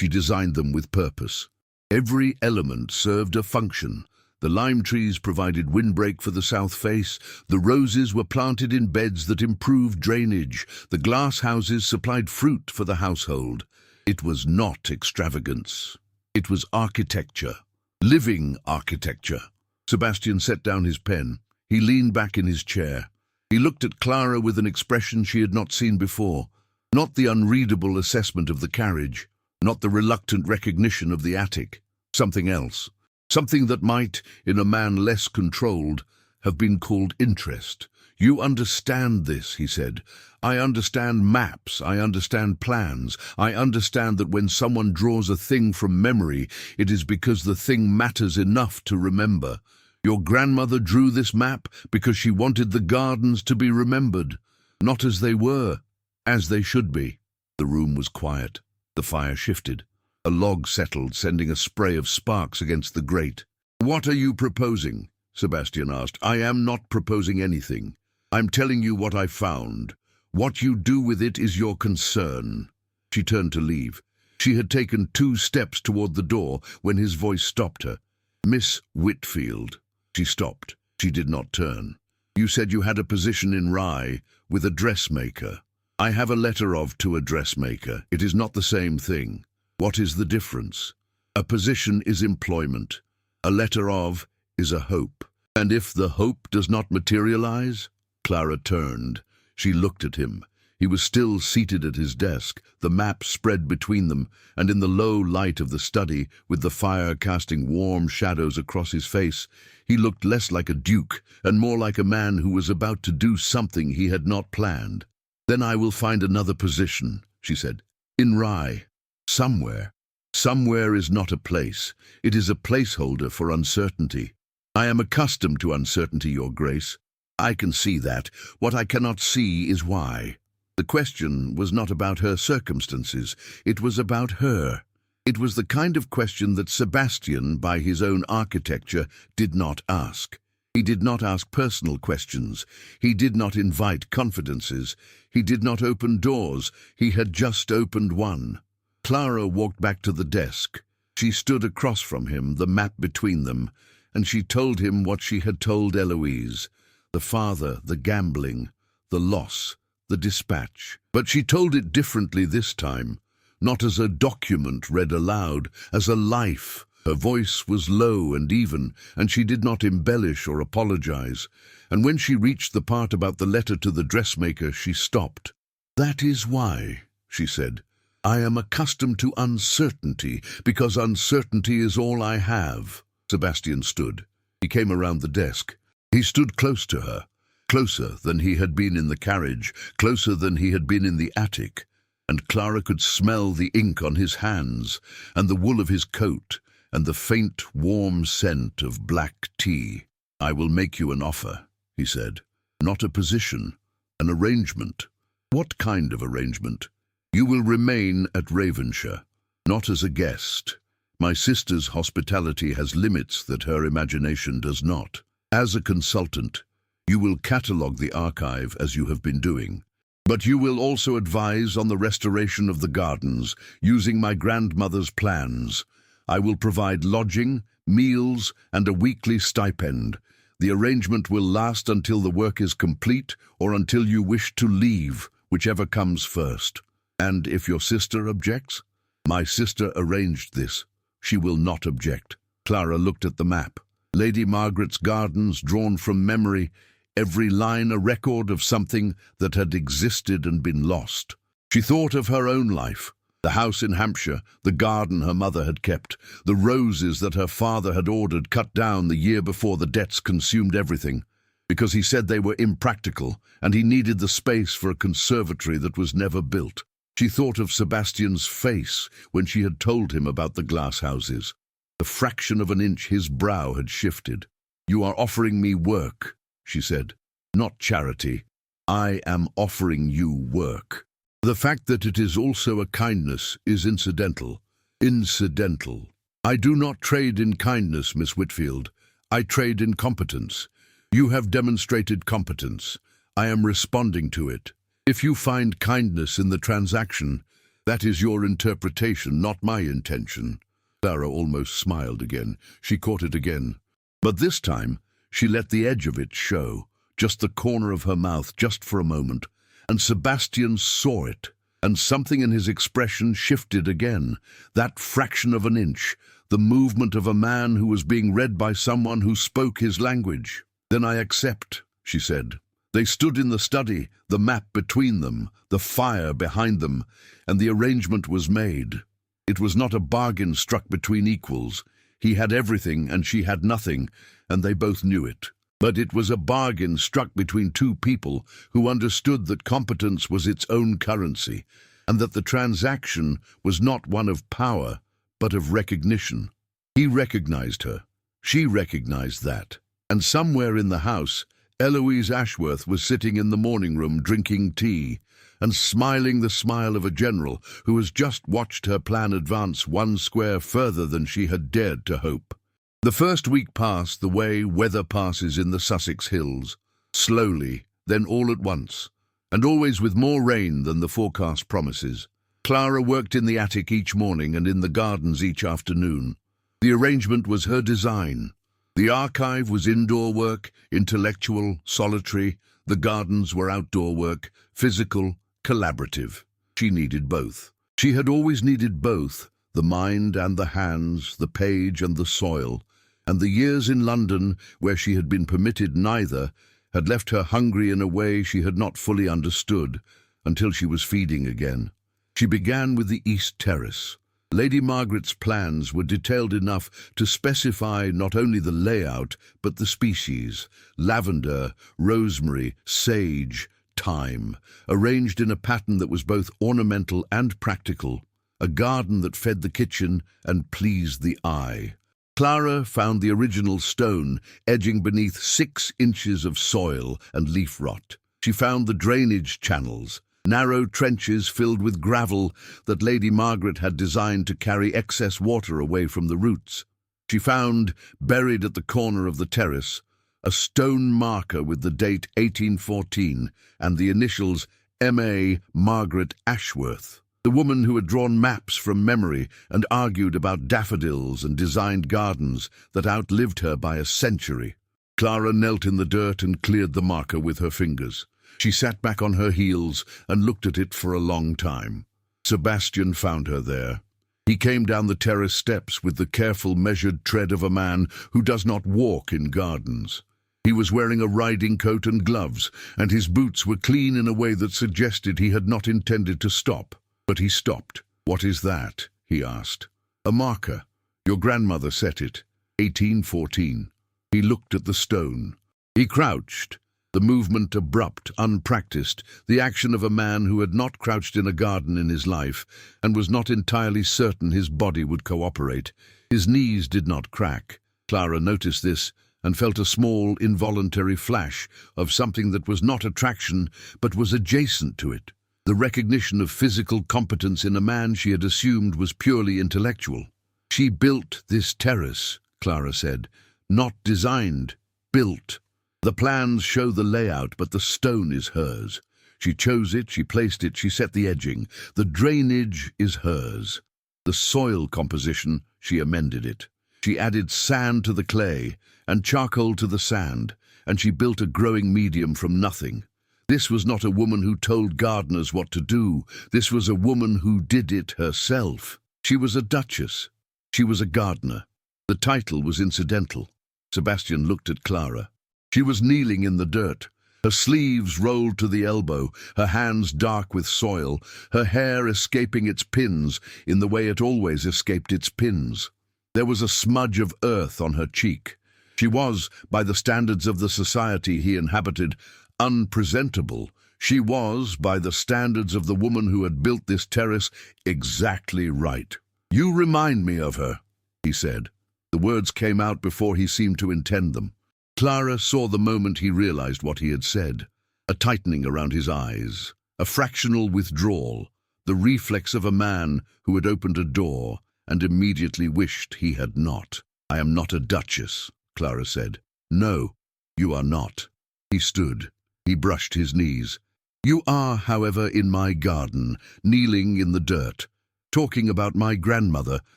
She designed them with purpose. Every element served a function. The lime trees provided windbreak for the south face. The roses were planted in beds that improved drainage. The glass houses supplied fruit for the household. It was not extravagance. It was architecture. Living architecture." Sebastian set down his pen. He leaned back in his chair. He looked at Clara with an expression she had not seen before. Not the unreadable assessment of the carriage, not the reluctant recognition of the attic. Something else. Something that might, in a man less controlled, have been called interest. "You understand this," he said. "I understand maps, I understand plans. I understand that when someone draws a thing from memory, it is because the thing matters enough to remember. Your grandmother drew this map because she wanted the gardens to be remembered, not as they were, as they should be." The room was quiet. The fire shifted. A log settled, sending a spray of sparks against the grate. "What are you proposing?" Sebastian asked. "I am not proposing anything. I'm telling you what I found. What you do with it is your concern." She turned to leave. She had taken 2 steps toward the door when his voice stopped her. "Miss Whitfield." She stopped. She did not turn. "You said you had a position in Rye with a dressmaker." "I have a letter of to a dressmaker. It is not the same thing." "What is the difference?" "A position is employment. A letter of is a hope. And if the hope does not materialize?" Clara turned. She looked at him. He was still seated at his desk, the map spread between them, and in the low light of the study, with the fire casting warm shadows across his face, he looked less like a duke and more like a man who was about to do something he had not planned. "Then I will find another position," she said. "In Rye. Somewhere. Somewhere is not a place. It is a placeholder for uncertainty. I am accustomed to uncertainty, Your Grace. I can see that. What I cannot see is why. The question was not about her circumstances. It was about her. It was the kind of question that Sebastian, by his own architecture, did not ask. He did not ask personal questions. He did not invite confidences. He did not open doors. He had just opened one. Clara walked back to the desk. She stood across from him, the map between them, and she told him what she had told Eloise. The father, the gambling, the loss, the dispatch. But she told it differently this time, not as a document read aloud, as a life. Her voice was low and even, and she did not embellish or apologize. And when she reached the part about the letter to the dressmaker, she stopped. "That is why," she said. "I am accustomed to uncertainty, because uncertainty is all I have." Sebastian stood. He came around the desk. He stood close to her, closer than he had been in the carriage, closer than he had been in the attic. And Clara could smell the ink on his hands, and the wool of his coat, and the faint, warm scent of black tea. "I will make you an offer," he said. "Not a position, an arrangement." "What kind of arrangement?" "You will remain at Ravenshire, not as a guest. My sister's hospitality has limits that her imagination does not. As a consultant, you will catalogue the archive as you have been doing. But you will also advise on the restoration of the gardens, using my grandmother's plans. I will provide lodging, meals, and a weekly stipend. The arrangement will last until the work is complete or until you wish to leave, whichever comes first. And if your sister objects?" "My sister arranged this. She will not object." Clara looked at the map. Lady Margaret's gardens drawn from memory, every line a record of something that had existed and been lost. She thought of her own life. The house in Hampshire, the garden her mother had kept, the roses that her father had ordered cut down the year before the debts consumed everything, because he said they were impractical and he needed the space for a conservatory that was never built. She thought of Sebastian's face when she had told him about the glass houses. The fraction of an inch his brow had shifted. "You are offering me work," she said, "not charity. I am offering you work. The fact that it is also a kindness is incidental. Incidental. I do not trade in kindness, Miss Whitfield. I trade in competence. You have demonstrated competence. I am responding to it. If you find kindness in the transaction, that is your interpretation, not my intention." Clara almost smiled again. She caught it again. But this time, she let the edge of it show, just the corner of her mouth, just for a moment. And Sebastian saw it, and something in his expression shifted again. That fraction of an inch, the movement of a man who was being read by someone who spoke his language. "Then I accept," she said. They stood in the study, the map between them, the fire behind them, and the arrangement was made. It was not a bargain struck between equals. He had everything and she had nothing, and they both knew it. But it was a bargain struck between two people who understood that competence was its own currency, and that the transaction was not one of power, but of recognition. He recognized her. She recognized that. And somewhere in the house, Eloise Ashworth was sitting in the morning room drinking tea, and smiling the smile of a general who has just watched her plan advance one square further than she had dared to hope. The first week passed the way weather passes in the Sussex hills, slowly, then all at once, and always with more rain than the forecast promises. Clara worked in the attic each morning and in the gardens each afternoon. The arrangement was her design. The archive was indoor work, intellectual, solitary. The gardens were outdoor work, physical, collaborative. She needed both. She had always needed both, the mind and the hands, the page and the soil, and the years in London, where she had been permitted neither, had left her hungry in a way she had not fully understood, until she was feeding again. She began with the East Terrace. Lady Margaret's plans were detailed enough to specify not only the layout, but the species: lavender, rosemary, sage, thyme, arranged in a pattern that was both ornamental and practical, a garden that fed the kitchen and pleased the eye. Clara found the original stone edging beneath 6 inches of soil and leaf rot. She found the drainage channels, narrow trenches filled with gravel that Lady Margaret had designed to carry excess water away from the roots. She found, buried at the corner of the terrace, a stone marker with the date 1814 and the initials M.A. Margaret Ashworth, the woman who had drawn maps from memory and argued about daffodils and designed gardens that outlived her by a century. Clara knelt in the dirt and cleared the marker with her fingers. She sat back on her heels and looked at it for a long time. Sebastian found her there. He came down the terrace steps with the careful, measured tread of a man who does not walk in gardens. He was wearing a riding coat and gloves, and his boots were clean in a way that suggested he had not intended to stop. But he stopped. "What is that?" he asked. "A marker. Your grandmother set it. 1814. He looked at the stone. He crouched, the movement abrupt, unpracticed, the action of a man who had not crouched in a garden in his life and was not entirely certain his body would cooperate. His knees did not crack. Clara noticed this and felt a small, involuntary flash of something that was not attraction but was adjacent to it. The recognition of physical competence in a man she had assumed was purely intellectual. "She built this terrace," Clara said. "Not designed, built. The plans show the layout, but the stone is hers. She chose it, she placed it, she set the edging. The drainage is hers. The soil composition, she amended it. She added sand to the clay and charcoal to the sand, and she built a growing medium from nothing. This was not a woman who told gardeners what to do. This was a woman who did it herself. She was a duchess. She was a gardener. The title was incidental." Sebastian looked at Clara. She was kneeling in the dirt, her sleeves rolled to the elbow, her hands dark with soil, her hair escaping its pins in the way it always escaped its pins. There was a smudge of earth on her cheek. She was, by the standards of the society he inhabited, unpresentable. She was, by the standards of the woman who had built this terrace, exactly right. "You remind me of her," he said. The words came out before he seemed to intend them. Clara saw the moment he realized what he had said. A tightening around his eyes, a fractional withdrawal, the reflex of a man who had opened a door and immediately wished he had not. "I am not a duchess," Clara said. "No, you are not." He stood. He brushed his knees. "You are, however, in my garden, kneeling in the dirt, talking about my grandmother,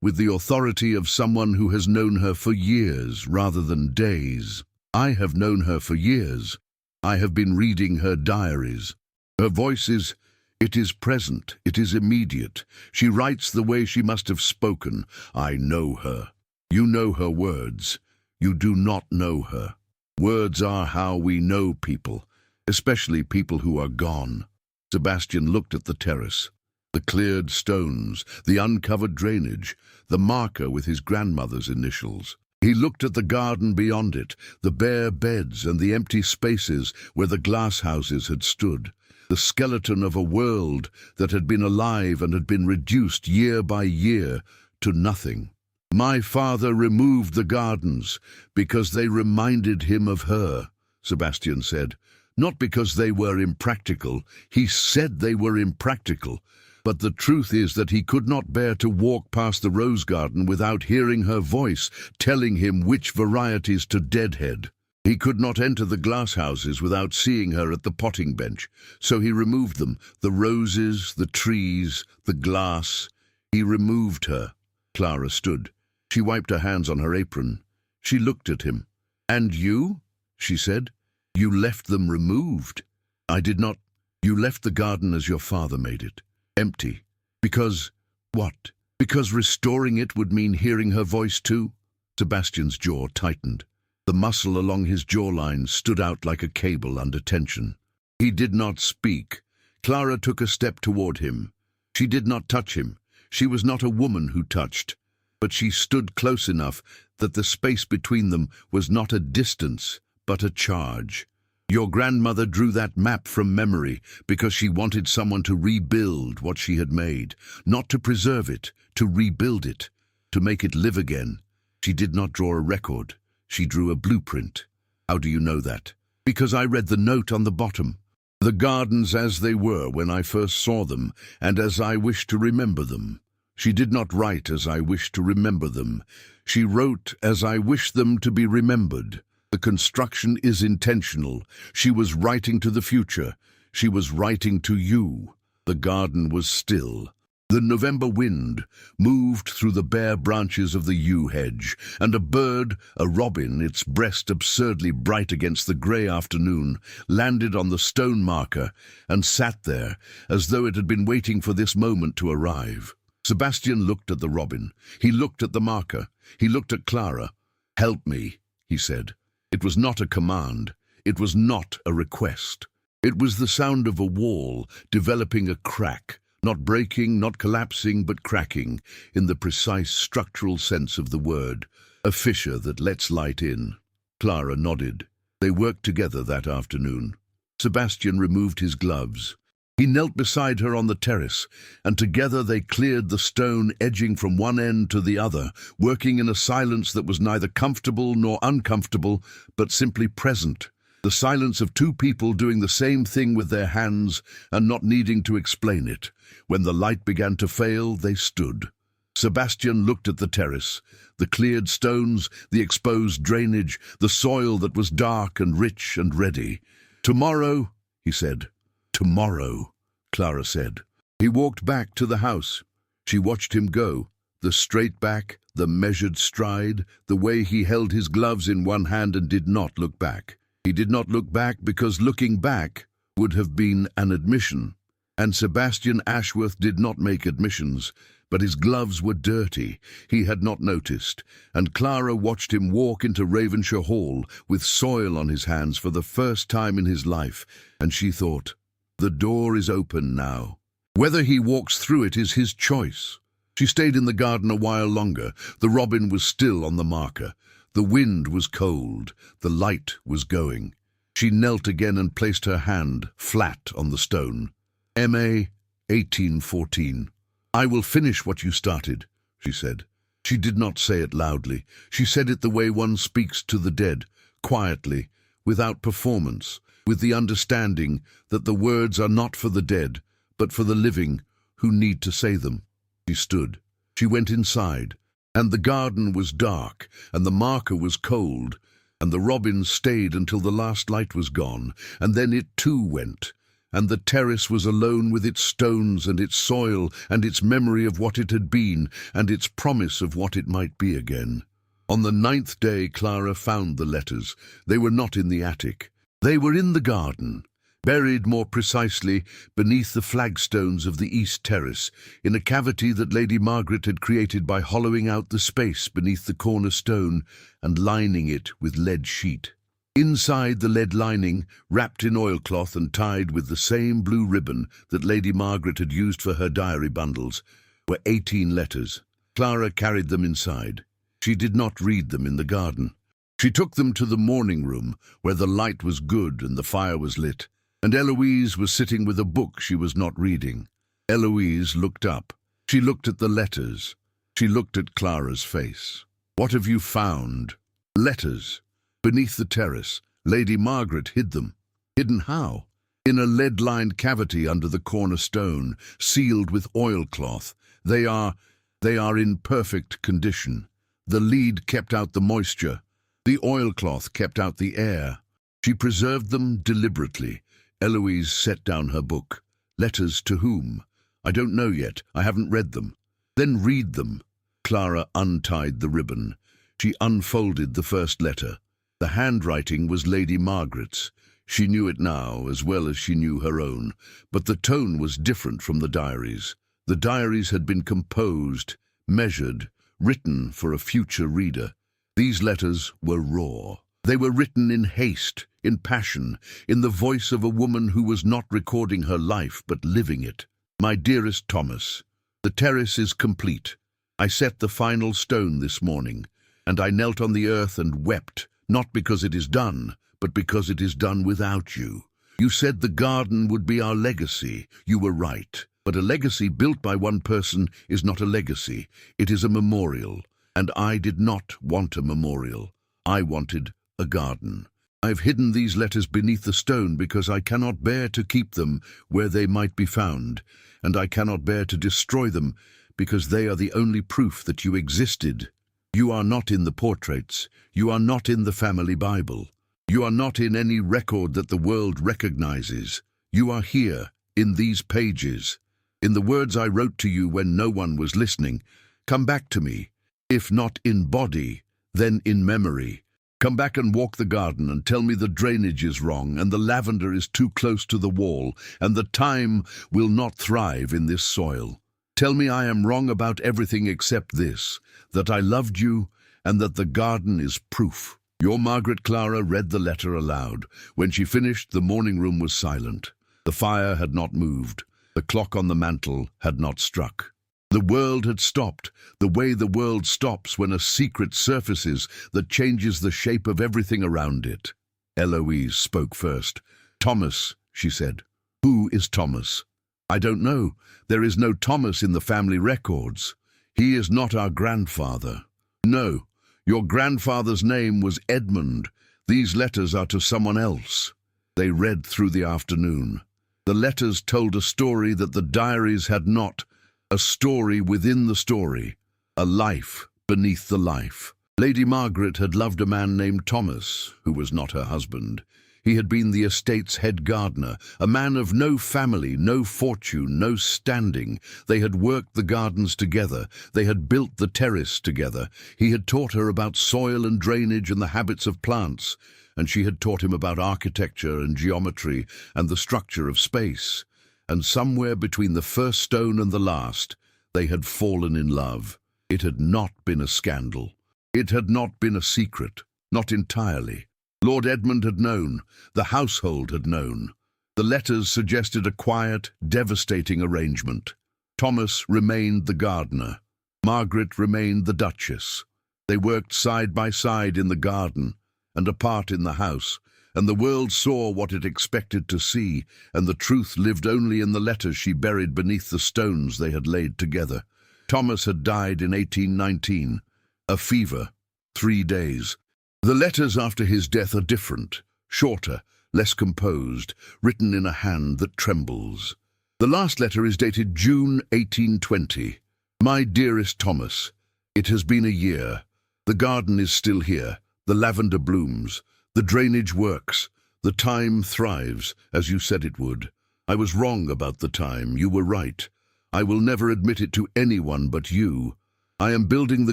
with the authority of someone who has known her for years rather than days. I have known her for years. I have been reading her diaries. Her voice it is present, it is immediate. She writes the way she must have spoken. I know her. You know her words. You do not know her. Words are how we know people, especially people who are gone." Sebastian looked at the terrace. The cleared stones, the uncovered drainage, the marker with his grandmother's initials. He looked at the garden beyond it, the bare beds and the empty spaces where the glass houses had stood, the skeleton of a world that had been alive and had been reduced year by year to nothing. "My father removed the gardens because they reminded him of her," Sebastian said. "Not because they were impractical. He said they were impractical. But the truth is that he could not bear to walk past the rose garden without hearing her voice telling him which varieties to deadhead. He could not enter the glass houses without seeing her at the potting bench, so he removed them, the roses, the trees, the glass. He removed her." Clara stood. She wiped her hands on her apron. She looked at him. "And you?" she said. "You left them removed." "I did not. You left the garden as your father made it. Empty. Because, what? Because restoring it would mean hearing her voice too?" Sebastian's jaw tightened. The muscle along his jawline stood out like a cable under tension. He did not speak. Clara took a step toward him. She did not touch him. She was not a woman who touched. But she stood close enough that the space between them was not a distance, but a charge. "Your grandmother drew that map from memory because she wanted someone to rebuild what she had made, not to preserve it, to rebuild it, to make it live again. She did not draw a record. She drew a blueprint. How do you know that? Because I read the note on the bottom. The gardens as they were when I first saw them, and as I wish to remember them. She did not write as I wish to remember them. She wrote as I wish them to be remembered. The construction is intentional. She was writing to the future. She was writing to you. The garden was still. The November wind moved through the bare branches of the yew hedge, and a bird, a robin, its breast absurdly bright against the grey afternoon, landed on the stone marker and sat there as though it had been waiting for this moment to arrive. Sebastian looked at the robin. He looked at the marker. He looked at Clara. "Help me," he said. It was not a command. It was not a request. It was the sound of a wall developing a crack, not breaking, not collapsing, but cracking, in the precise structural sense of the word, a fissure that lets light in. Clara nodded. They worked together that afternoon. Sebastian removed his gloves. He knelt beside her on the terrace, and together they cleared the stone edging from one end to the other, working in a silence that was neither comfortable nor uncomfortable, but simply present. The silence of two people doing the same thing with their hands and not needing to explain it. When the light began to fail, they stood. Sebastian looked at the terrace, the cleared stones, the exposed drainage, the soil that was dark and rich and ready. "Tomorrow," he said. "Tomorrow," Clara said. He walked back to the house. She watched him go, the straight back, the measured stride, the way he held his gloves in one hand and did not look back. He did not look back because looking back would have been an admission. And Sebastian Ashworth did not make admissions, but his gloves were dirty. He had not noticed, and Clara watched him walk into Ravenshaw Hall with soil on his hands for the first time in his life, and she thought, the door is open now. Whether he walks through it is his choice. She stayed in the garden a while longer. The robin was still on the marker. The wind was cold. The light was going. She knelt again and placed her hand flat on the stone. M.A. 1814. "I will finish what you started," she said. She did not say it loudly. She said it the way one speaks to the dead, quietly, without performance, with the understanding that the words are not for the dead, but for the living who need to say them. She stood. She went inside, and the garden was dark, and the marker was cold, and the robin stayed until the last light was gone, and then it too went, and the terrace was alone with its stones and its soil and its memory of what it had been and its promise of what it might be again. On the 9th day Clara found the letters. They were not in the attic. They were in the garden, buried more precisely beneath the flagstones of the east terrace, in a cavity that Lady Margaret had created by hollowing out the space beneath the corner stone and lining it with lead sheet. Inside the lead lining, wrapped in oilcloth and tied with the same blue ribbon that Lady Margaret had used for her diary bundles, were 18 letters. Clara carried them inside. She did not read them in the garden. She took them to the morning room, where the light was good and the fire was lit, and Eloise was sitting with a book she was not reading. Eloise looked up. She looked at the letters. She looked at Clara's face. "What have you found?" "Letters. Beneath the terrace. Lady Margaret hid them." "Hidden how?" "In a lead-lined cavity under the corner stone, sealed with oilcloth. They are in perfect condition. The lead kept out the moisture. The oilcloth kept out the air. She preserved them deliberately." Eloise set down her book. "Letters to whom?" "I don't know yet. I haven't read them." "Then read them." Clara untied the ribbon. She unfolded the first letter. The handwriting was Lady Margaret's. She knew it now as well as she knew her own, but the tone was different from the diaries. The diaries had been composed, measured, written for a future reader. These letters were raw. They were written in haste, in passion, in the voice of a woman who was not recording her life but living it. "My dearest Thomas, the terrace is complete. I set the final stone this morning, and I knelt on the earth and wept, not because it is done, but because it is done without you. You said the garden would be our legacy. You were right. But a legacy built by one person is not a legacy. It is a memorial. And I did not want a memorial. I wanted a garden. I've hidden these letters beneath the stone because I cannot bear to keep them where they might be found, and I cannot bear to destroy them because they are the only proof that you existed. You are not in the portraits. You are not in the family Bible. You are not in any record that the world recognizes. You are here, in these pages. In the words I wrote to you when no one was listening. Come back to me. If not in body, then in memory. Come back and walk the garden and tell me the drainage is wrong and the lavender is too close to the wall and the thyme will not thrive in this soil. Tell me I am wrong about everything except this, that I loved you and that the garden is proof. Your Margaret Clara read the letter aloud. When she finished, the morning room was silent. The fire had not moved. The clock on the mantel had not struck. The world had stopped, the way the world stops when a secret surfaces that changes the shape of everything around it. Eloise spoke first. Thomas, she said. Who is Thomas? I don't know. There is no Thomas in the family records. He is not our grandfather. No, your grandfather's name was Edmund. These letters are to someone else. They read through the afternoon. The letters told a story that the diaries had not. A story within the story, a life beneath the life. Lady Margaret had loved a man named Thomas, who was not her husband. He had been the estate's head gardener, a man of no family, no fortune, no standing. They had worked the gardens together. They had built the terrace together. He had taught her about soil and drainage and the habits of plants, and she had taught him about architecture and geometry and the structure of space. And somewhere between the first stone and the last, they had fallen in love. It had not been a scandal. It had not been a secret, not entirely. Lord Edmund had known. The household had known. The letters suggested a quiet, devastating arrangement. Thomas remained the gardener. Margaret remained the duchess. They worked side by side in the garden and apart in the house, and the world saw what it expected to see, and the truth lived only in the letters she buried beneath the stones they had laid together. Thomas had died in 1819. A fever. 3 days. The letters after his death are different, shorter, less composed, written in a hand that trembles. The last letter is dated June 1820. My dearest Thomas, it has been a year. The garden is still here. The lavender blooms. The drainage works. The thyme thrives, as you said it would. I was wrong about the thyme. You were right. I will never admit it to anyone but you. I am building the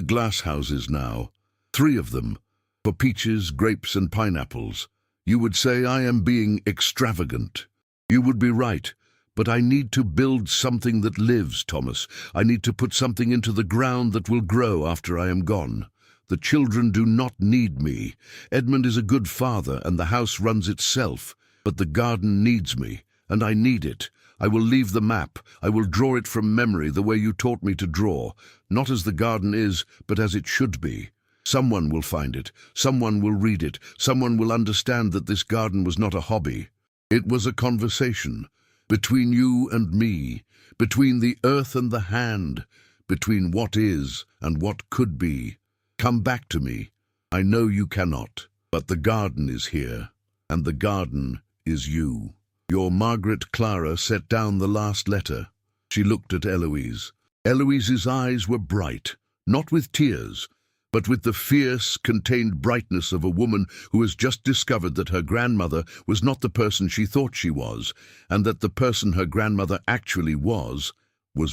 glass houses now. 3 of them, for peaches, grapes, and pineapples. You would say I am being extravagant. You would be right, but I need to build something that lives, Thomas. I need to put something into the ground that will grow after I am gone. The children do not need me. Edmund is a good father, and the house runs itself. But the garden needs me, and I need it. I will leave the map. I will draw it from memory the way you taught me to draw, not as the garden is, but as it should be. Someone will find it. Someone will read it. Someone will understand that this garden was not a hobby. It was a conversation. Between you and me. Between the earth and the hand. Between what is and what could be. Come back to me. I know you cannot, but the garden is here, and the garden is you. Your Margaret Clara set down the last letter. She looked at Eloise. Eloise's eyes were bright, not with tears, but with the fierce, contained brightness of a woman who has just discovered that her grandmother was not the person she thought she was, and that the person her grandmother actually was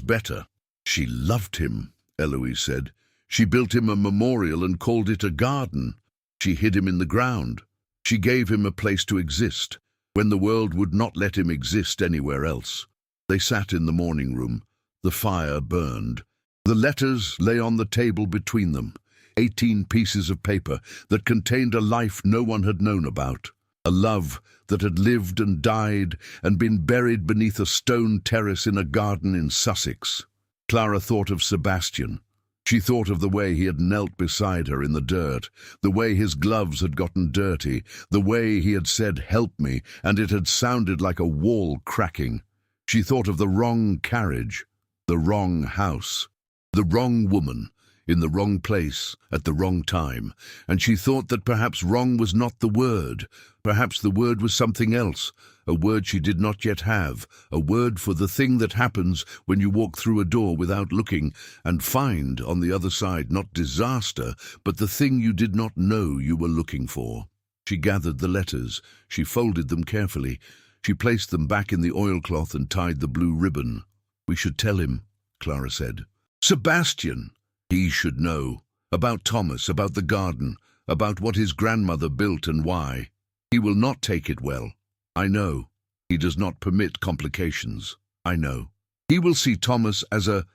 better. She loved him, Eloise said. She built him a memorial and called it a garden. She hid him in the ground. She gave him a place to exist, when the world would not let him exist anywhere else. They sat in the morning room. The fire burned. The letters lay on the table between them, 18 pieces of paper that contained a life no one had known about, a love that had lived and died and been buried beneath a stone terrace in a garden in Sussex. Clara thought of Sebastian. She thought of the way he had knelt beside her in the dirt, the way his gloves had gotten dirty, the way he had said, "Help me," and it had sounded like a wall cracking. She thought of the wrong carriage, the wrong house, the wrong woman. in the wrong place, at the wrong time, and she thought that perhaps wrong was not the word. Perhaps the word was something else, a word she did not yet have, a word for the thing that happens when you walk through a door without looking and find on the other side not disaster, but the thing you did not know you were looking for. She gathered the letters. She folded them carefully. She placed them back in the oilcloth and tied the blue ribbon. "We should tell him," Clara said. "Sebastian! He should know. About Thomas, about the garden, about what his grandmother built and why. He will not take it well. I know. He does not permit complications. I know. He will see Thomas as a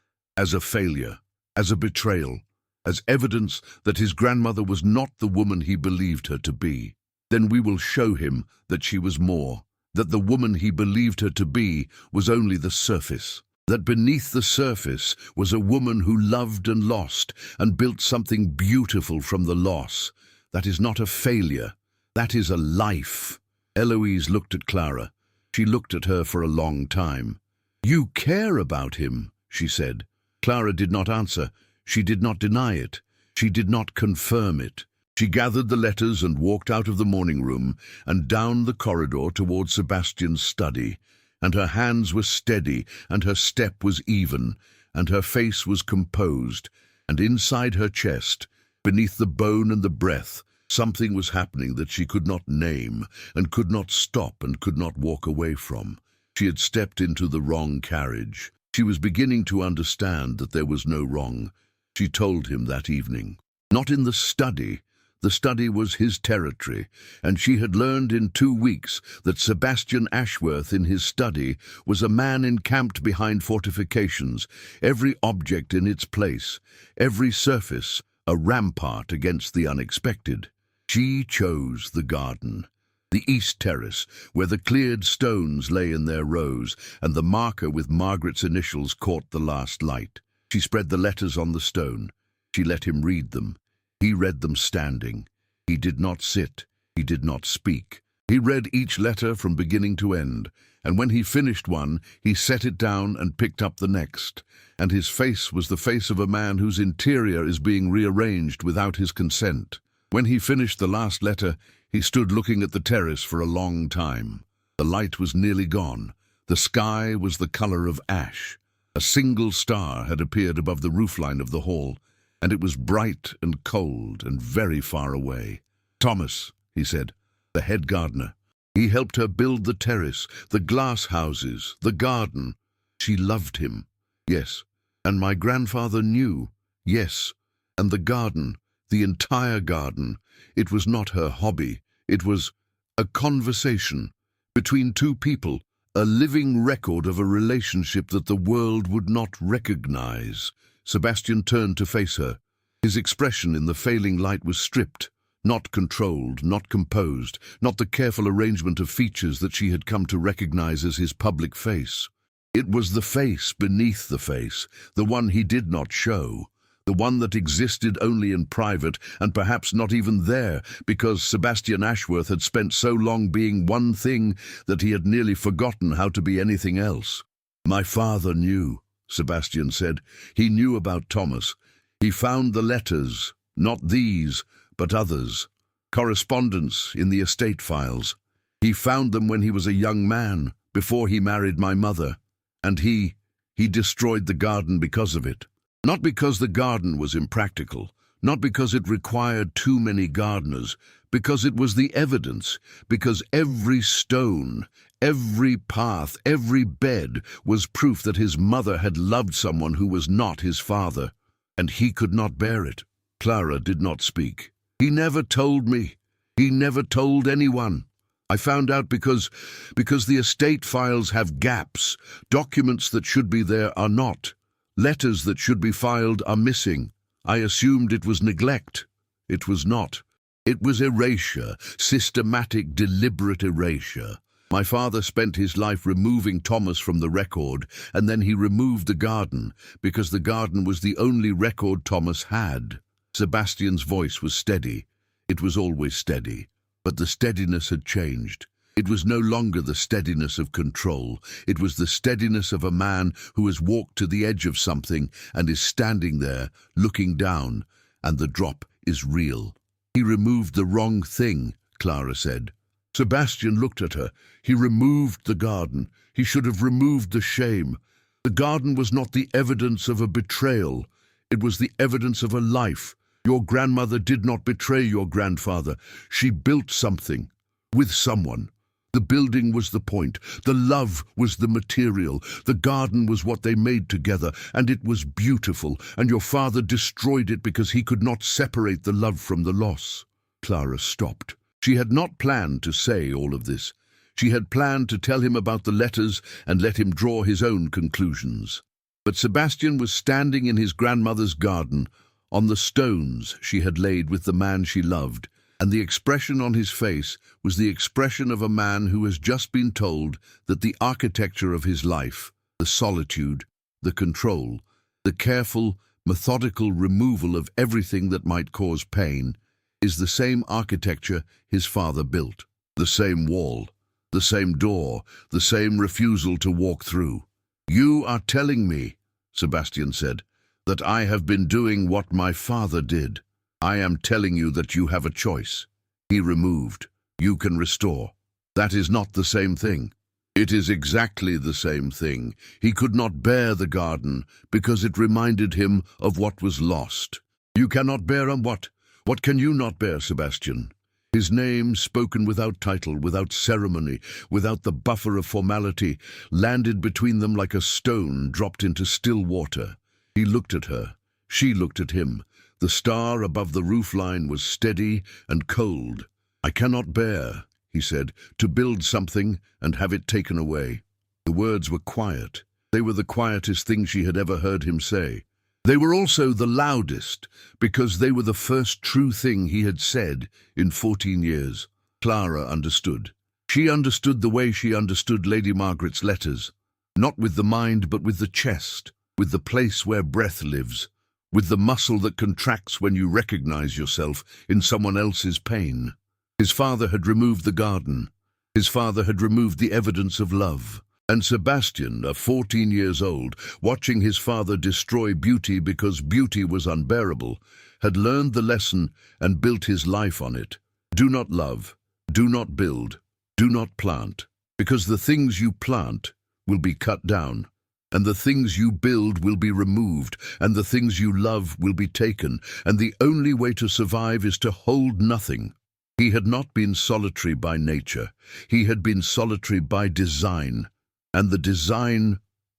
failure, as a betrayal, as evidence that his grandmother was not the woman he believed her to be. Then we will show him that she was more, that the woman he believed her to be was only the surface, that beneath the surface was a woman who loved and lost and built something beautiful from the loss. That is not a failure. That is a life." Eloise looked at Clara. She looked at her for a long time. "You care about him," she said. Clara did not answer. She did not deny it. She did not confirm it. She gathered the letters and walked out of the morning room and down the corridor toward Sebastian's study, and her hands were steady, and her step was even, and her face was composed, and inside her chest, beneath the bone and the breath, something was happening that she could not name, and could not stop, and could not walk away from. She had stepped into the wrong carriage. She was beginning to understand that there was no wrong. She told him that evening. Not in the study. The study was his territory, and she had learned in 2 weeks that Sebastian Ashworth in his study was a man encamped behind fortifications, every object in its place, every surface a rampart against the unexpected. She chose the garden, the east terrace, where the cleared stones lay in their rows, and the marker with Margaret's initials caught the last light. She spread the letters on the stone. She let him read them. He read them standing. He did not sit. He did not speak. He read each letter from beginning to end, and when he finished one, he set it down and picked up the next, and his face was the face of a man whose interior is being rearranged without his consent. When he finished the last letter, he stood looking at the terrace for a long time. The light was nearly gone. The sky was the color of ash. A single star had appeared above the roofline of the hall, and it was bright and cold and very far away. "Thomas," he said, "the head gardener. He helped her build the terrace, the glass houses, the garden. She loved him. Yes, and my grandfather knew. Yes, and the garden, the entire garden. It was not her hobby. It was a conversation between two people, a living record of a relationship that the world would not recognize." Sebastian turned to face her. His expression in the failing light was stripped, not controlled, not composed, not the careful arrangement of features that she had come to recognize as his public face. It was the face beneath the face, the one he did not show, the one that existed only in private, and perhaps not even there, because Sebastian Ashworth had spent so long being one thing that he had nearly forgotten how to be anything else. "My father knew," Sebastian said. "He knew about Thomas. He found the letters, not these, but others, correspondence in the estate files. He found them when he was a young man, before he married my mother, and he destroyed the garden because of it. Not because the garden was impractical, not because it required too many gardeners, because it was the evidence, because every stone, every path, every bed was proof that his mother had loved someone who was not his father, and he could not bear it." Clara did not speak. "He never told me. He never told anyone. I found out because the estate files have gaps. Documents that should be there are not. Letters that should be filed are missing. I assumed it was neglect. It was not. It was erasure, systematic, deliberate erasure. My father spent his life removing Thomas from the record, and then he removed the garden, because the garden was the only record Thomas had." Sebastian's voice was steady. It was always steady, but the steadiness had changed. It was no longer the steadiness of control. It was the steadiness of a man who has walked to the edge of something and is standing there, looking down, and the drop is real. He removed the wrong thing, Clara said. Sebastian looked at her. He removed the garden. He should have removed the shame. The garden was not the evidence of a betrayal. It was the evidence of a life. Your grandmother did not betray your grandfather. She built something with someone. The building was the point. The love was the material. The garden was what they made together, and it was beautiful, and your father destroyed it because he could not separate the love from the loss. Clara stopped. She had not planned to say all of this. She had planned to tell him about the letters and let him draw his own conclusions. But Sebastian was standing in his grandmother's garden, on the stones she had laid with the man she loved, and the expression on his face was the expression of a man who has just been told that the architecture of his life, the solitude, the control, the careful, methodical removal of everything that might cause pain, is the same architecture his father built. The same wall, the same door, the same refusal to walk through. You are telling me, Sebastian said, that I have been doing what my father did. I am telling you that you have a choice. He removed. You can restore. That is not the same thing. It is exactly the same thing. He could not bear the garden because it reminded him of what was lost. You cannot bear what? What can you not bear, Sebastian? His name, spoken without title, without ceremony, without the buffer of formality, landed between them like a stone dropped into still water. He looked at her. She looked at him. The star above the roofline was steady and cold. I cannot bear, he said, to build something and have it taken away. The words were quiet. They were the quietest thing she had ever heard him say. They were also the loudest, because they were the first true thing he had said in 14 years. Clara understood. She understood the way she understood Lady Margaret's letters, not with the mind but with the chest, with the place where breath lives, with the muscle that contracts when you recognize yourself in someone else's pain. His father had removed the garden. His father had removed the evidence of love. And Sebastian, 14 years old, watching his father destroy beauty because beauty was unbearable, had learned the lesson and built his life on it. Do not love, do not build, do not plant, because the things you plant will be cut down, and the things you build will be removed, and the things you love will be taken, and the only way to survive is to hold nothing. He had not been solitary by nature. He had been solitary by design. And the design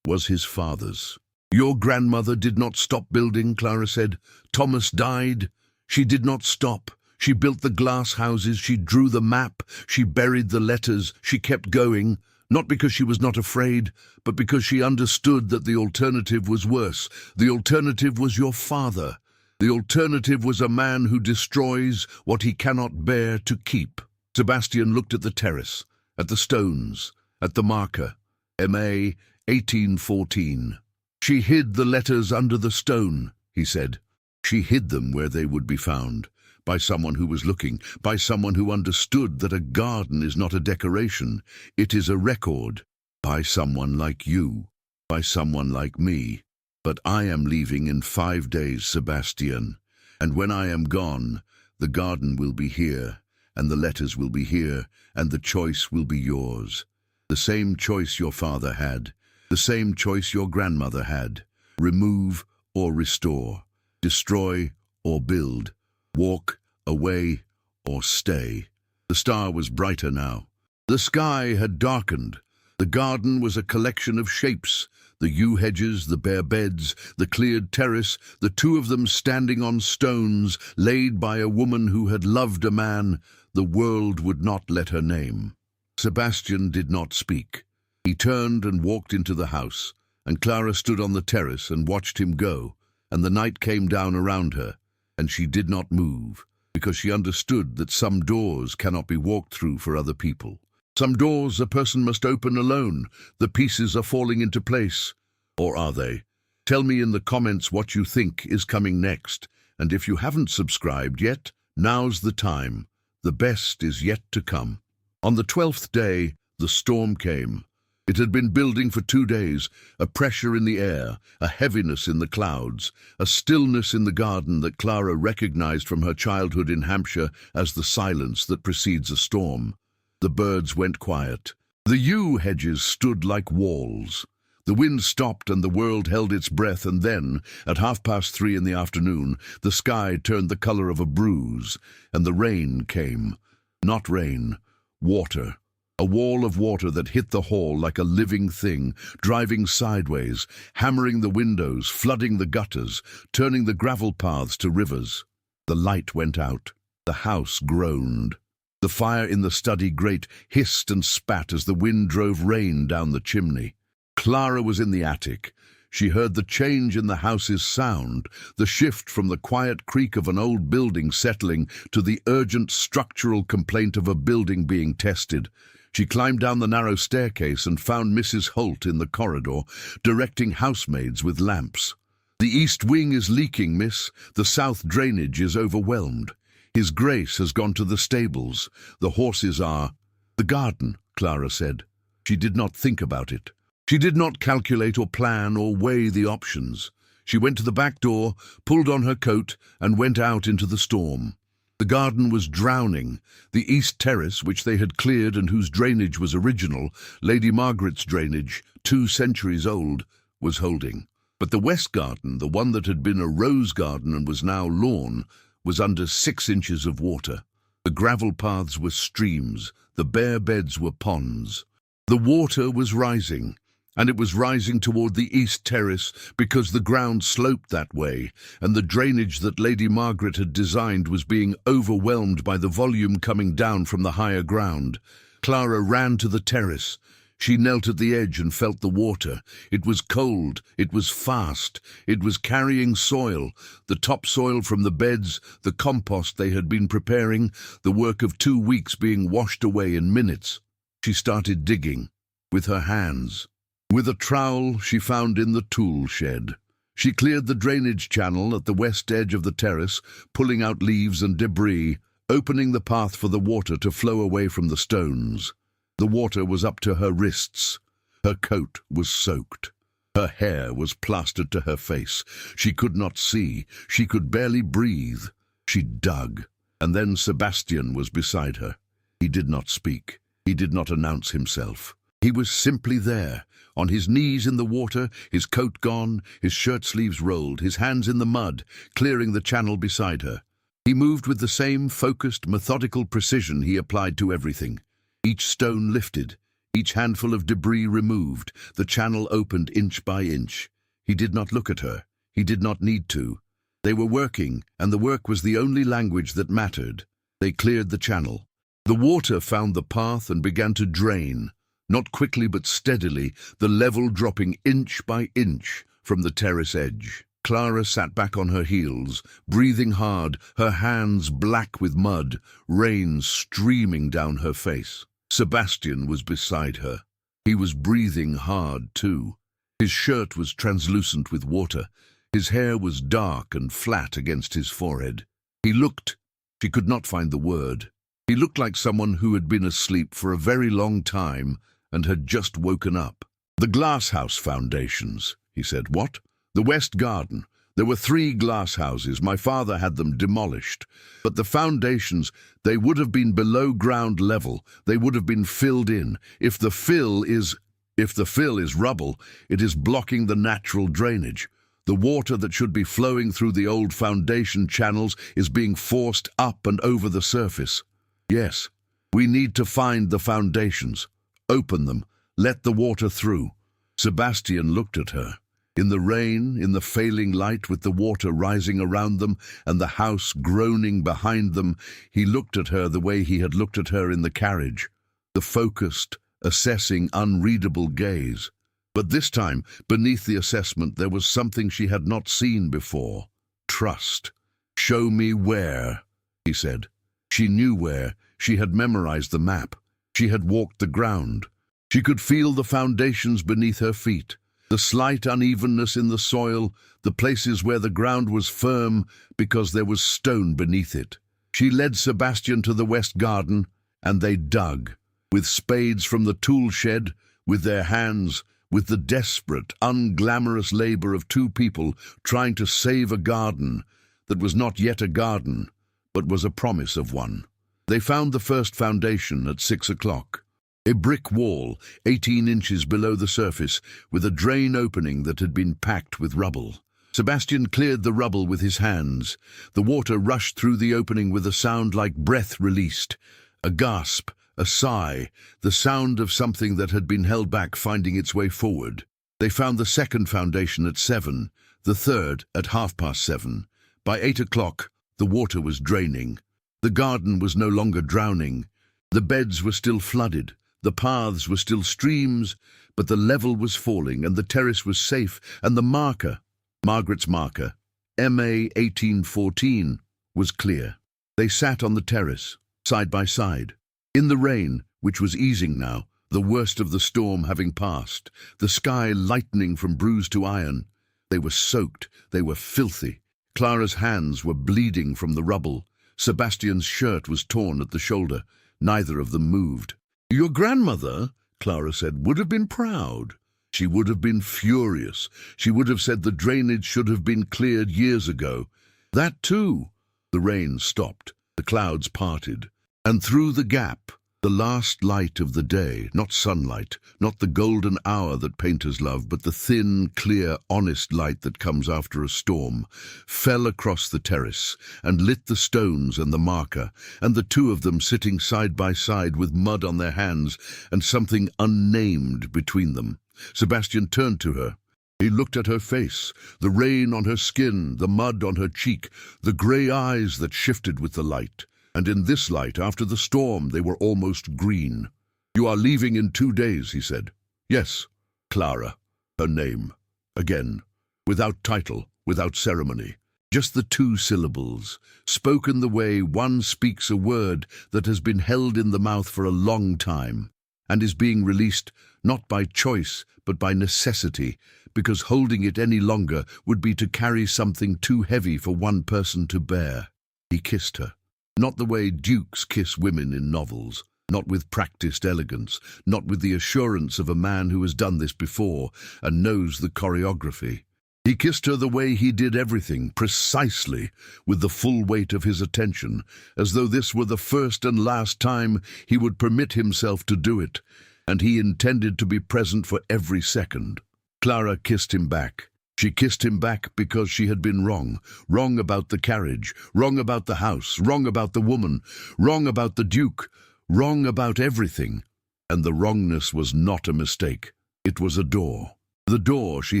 was his father's. Your grandmother did not stop building, Clara said. Thomas died. She did not stop. She built the glass houses. She drew the map. She buried the letters. She kept going, not because she was not afraid, but because she understood that the alternative was worse. The alternative was your father. The alternative was a man who destroys what he cannot bear to keep. Sebastian looked at the terrace, at the stones, at the marker. M.A. 1814. She hid the letters under the stone, he said. She hid them where they would be found, by someone who was looking, by someone who understood that a garden is not a decoration, it is a record, by someone like you, by someone like me. But I am leaving in 5 days, Sebastian, and when I am gone, the garden will be here, and the letters will be here, and the choice will be yours. The same choice your father had, the same choice your grandmother had. Remove or restore, destroy or build, walk away or stay. The star was brighter now. The sky had darkened. The garden was a collection of shapes, the yew hedges, the bare beds, the cleared terrace, the two of them standing on stones laid by a woman who had loved a man the world would not let her name. Sebastian did not speak. He turned and walked into the house, and Clara stood on the terrace and watched him go, and the night came down around her, and she did not move, because she understood that some doors cannot be walked through for other people. Some doors a person must open alone. The pieces are falling into place. Or are they? Tell me in the comments what you think is coming next, and if you haven't subscribed yet, now's the time. The best is yet to come. On the 12th day, the storm came. It had been building for 2 days, a pressure in the air, a heaviness in the clouds, a stillness in the garden that Clara recognized from her childhood in Hampshire as the silence that precedes a storm. The birds went quiet. The yew hedges stood like walls. The wind stopped and the world held its breath, and then, at 3:30 in the afternoon, the sky turned the color of a bruise, and the rain came. Not rain, water. A wall of water that hit the hall like a living thing, driving sideways, hammering the windows, flooding the gutters, turning the gravel paths to rivers. The light went out. The house groaned. The fire in the study grate hissed and spat as the wind drove rain down the chimney. Clara was in the attic. She heard the change in the house's sound, the shift from the quiet creak of an old building settling to the urgent structural complaint of a building being tested. She climbed down the narrow staircase and found Mrs. Holt in the corridor, directing housemaids with lamps. "The east wing is leaking, miss. The south drainage is overwhelmed. His Grace has gone to the stables. The horses are—" "The garden," Clara said. She did not think about it. She did not calculate or plan or weigh the options. She went to the back door, pulled on her coat, and went out into the storm. The garden was drowning. The east terrace, which they had cleared and whose drainage was original, Lady Margaret's drainage, 2 centuries old, was holding. But the west garden, the one that had been a rose garden and was now lawn, was under 6 inches of water. The gravel paths were streams, the bare beds were ponds. The water was rising. And it was rising toward the east terrace because the ground sloped that way, and the drainage that Lady Margaret had designed was being overwhelmed by the volume coming down from the higher ground. Clara ran to the terrace. She knelt at the edge and felt the water. It was cold, it was fast, it was carrying soil, the topsoil from the beds, the compost they had been preparing, the work of 2 weeks being washed away in minutes. She started digging, with her hands. With a trowel she found in the tool shed. She cleared the drainage channel at the west edge of the terrace, pulling out leaves and debris, opening the path for the water to flow away from the stones. The water was up to her wrists. Her coat was soaked. Her hair was plastered to her face. She could not see. She could barely breathe. She dug, and then Sebastian was beside her. He did not speak. He did not announce himself. He was simply there, on his knees in the water, his coat gone, his shirt sleeves rolled, his hands in the mud, clearing the channel beside her. He moved with the same focused, methodical precision he applied to everything. Each stone lifted, each handful of debris removed, the channel opened inch by inch. He did not look at her. He did not need to. They were working, and the work was the only language that mattered. They cleared the channel. The water found the path and began to drain. Not quickly but steadily, the level dropping inch by inch from the terrace edge. Clara sat back on her heels, breathing hard, her hands black with mud, rain streaming down her face. Sebastian was beside her. He was breathing hard too. His shirt was translucent with water. His hair was dark and flat against his forehead. He looked, she could not find the word. He looked like someone who had been asleep for a very long time and had just woken up. "The glass house foundations," he said. "What?" "The west garden. There were 3 glass houses. My father had them demolished. But the foundations, they would have been below ground level. They would have been filled in. If the fill is rubble, it is blocking the natural drainage. The water that should be flowing through the old foundation channels is being forced up and over the surface. Yes, we need to find the foundations. Open them. Let the water through." Sebastian looked at her. In the rain, in the failing light, with the water rising around them and the house groaning behind them, he looked at her the way he had looked at her in the carriage, the focused, assessing, unreadable gaze. But this time, beneath the assessment, there was something she had not seen before. Trust. "Show me where," he said. She knew where. She had memorized the map. She had walked the ground. She could feel the foundations beneath her feet, the slight unevenness in the soil, the places where the ground was firm because there was stone beneath it. She led Sebastian to the west garden, and they dug. with spades from the tool shed, with their hands, with the desperate, unglamorous labor of two people trying to save a garden that was not yet a garden, but was a promise of one. They found the first foundation at 6 o'clock. A brick wall, 18 inches below the surface, with a drain opening that had been packed with rubble. Sebastian cleared the rubble with his hands. The water rushed through the opening with a sound like breath released. A gasp, a sigh, the sound of something that had been held back finding its way forward. They found the second foundation at 7, the third at 7:30. By 8 o'clock, the water was draining. The garden was no longer drowning. The beds were still flooded. The paths were still streams, but the level was falling and the terrace was safe, and the marker, Margaret's marker, MA 1814, was clear. They sat on the terrace, side by side. In the rain, which was easing now, the worst of the storm having passed, the sky lightening from bruise to iron. They were soaked, they were filthy. Clara's hands were bleeding from the rubble. Sebastian's shirt was torn at the shoulder. Neither of them moved. "Your grandmother," Clara said, "would have been proud. She would have been furious. She would have said the drainage should have been cleared years ago. That too." The rain stopped. The clouds parted. And through the gap, the last light of the day, not sunlight, not the golden hour that painters love, but the thin, clear, honest light that comes after a storm, fell across the terrace and lit the stones and the marker, and the two of them sitting side by side with mud on their hands and something unnamed between them. Sebastian turned to her. He looked at her face, the rain on her skin, the mud on her cheek, the grey eyes that shifted with the light. And in this light, after the storm, they were almost green. "You are leaving in 2 days," he said. "Yes." Clara, her name. Again, without title, without ceremony. Just the 2 syllables, spoken the way one speaks a word that has been held in the mouth for a long time, and is being released not by choice, but by necessity, because holding it any longer would be to carry something too heavy for one person to bear. He kissed her. Not the way dukes kiss women in novels, not with practiced elegance, not with the assurance of a man who has done this before and knows the choreography. He kissed her the way he did everything, precisely, with the full weight of his attention, as though this were the first and last time he would permit himself to do it, and he intended to be present for every second. Clara kissed him back. She kissed him back because she had been wrong. Wrong about the carriage, wrong about the house, wrong about the woman, wrong about the Duke, wrong about everything. And the wrongness was not a mistake. It was a door. The door she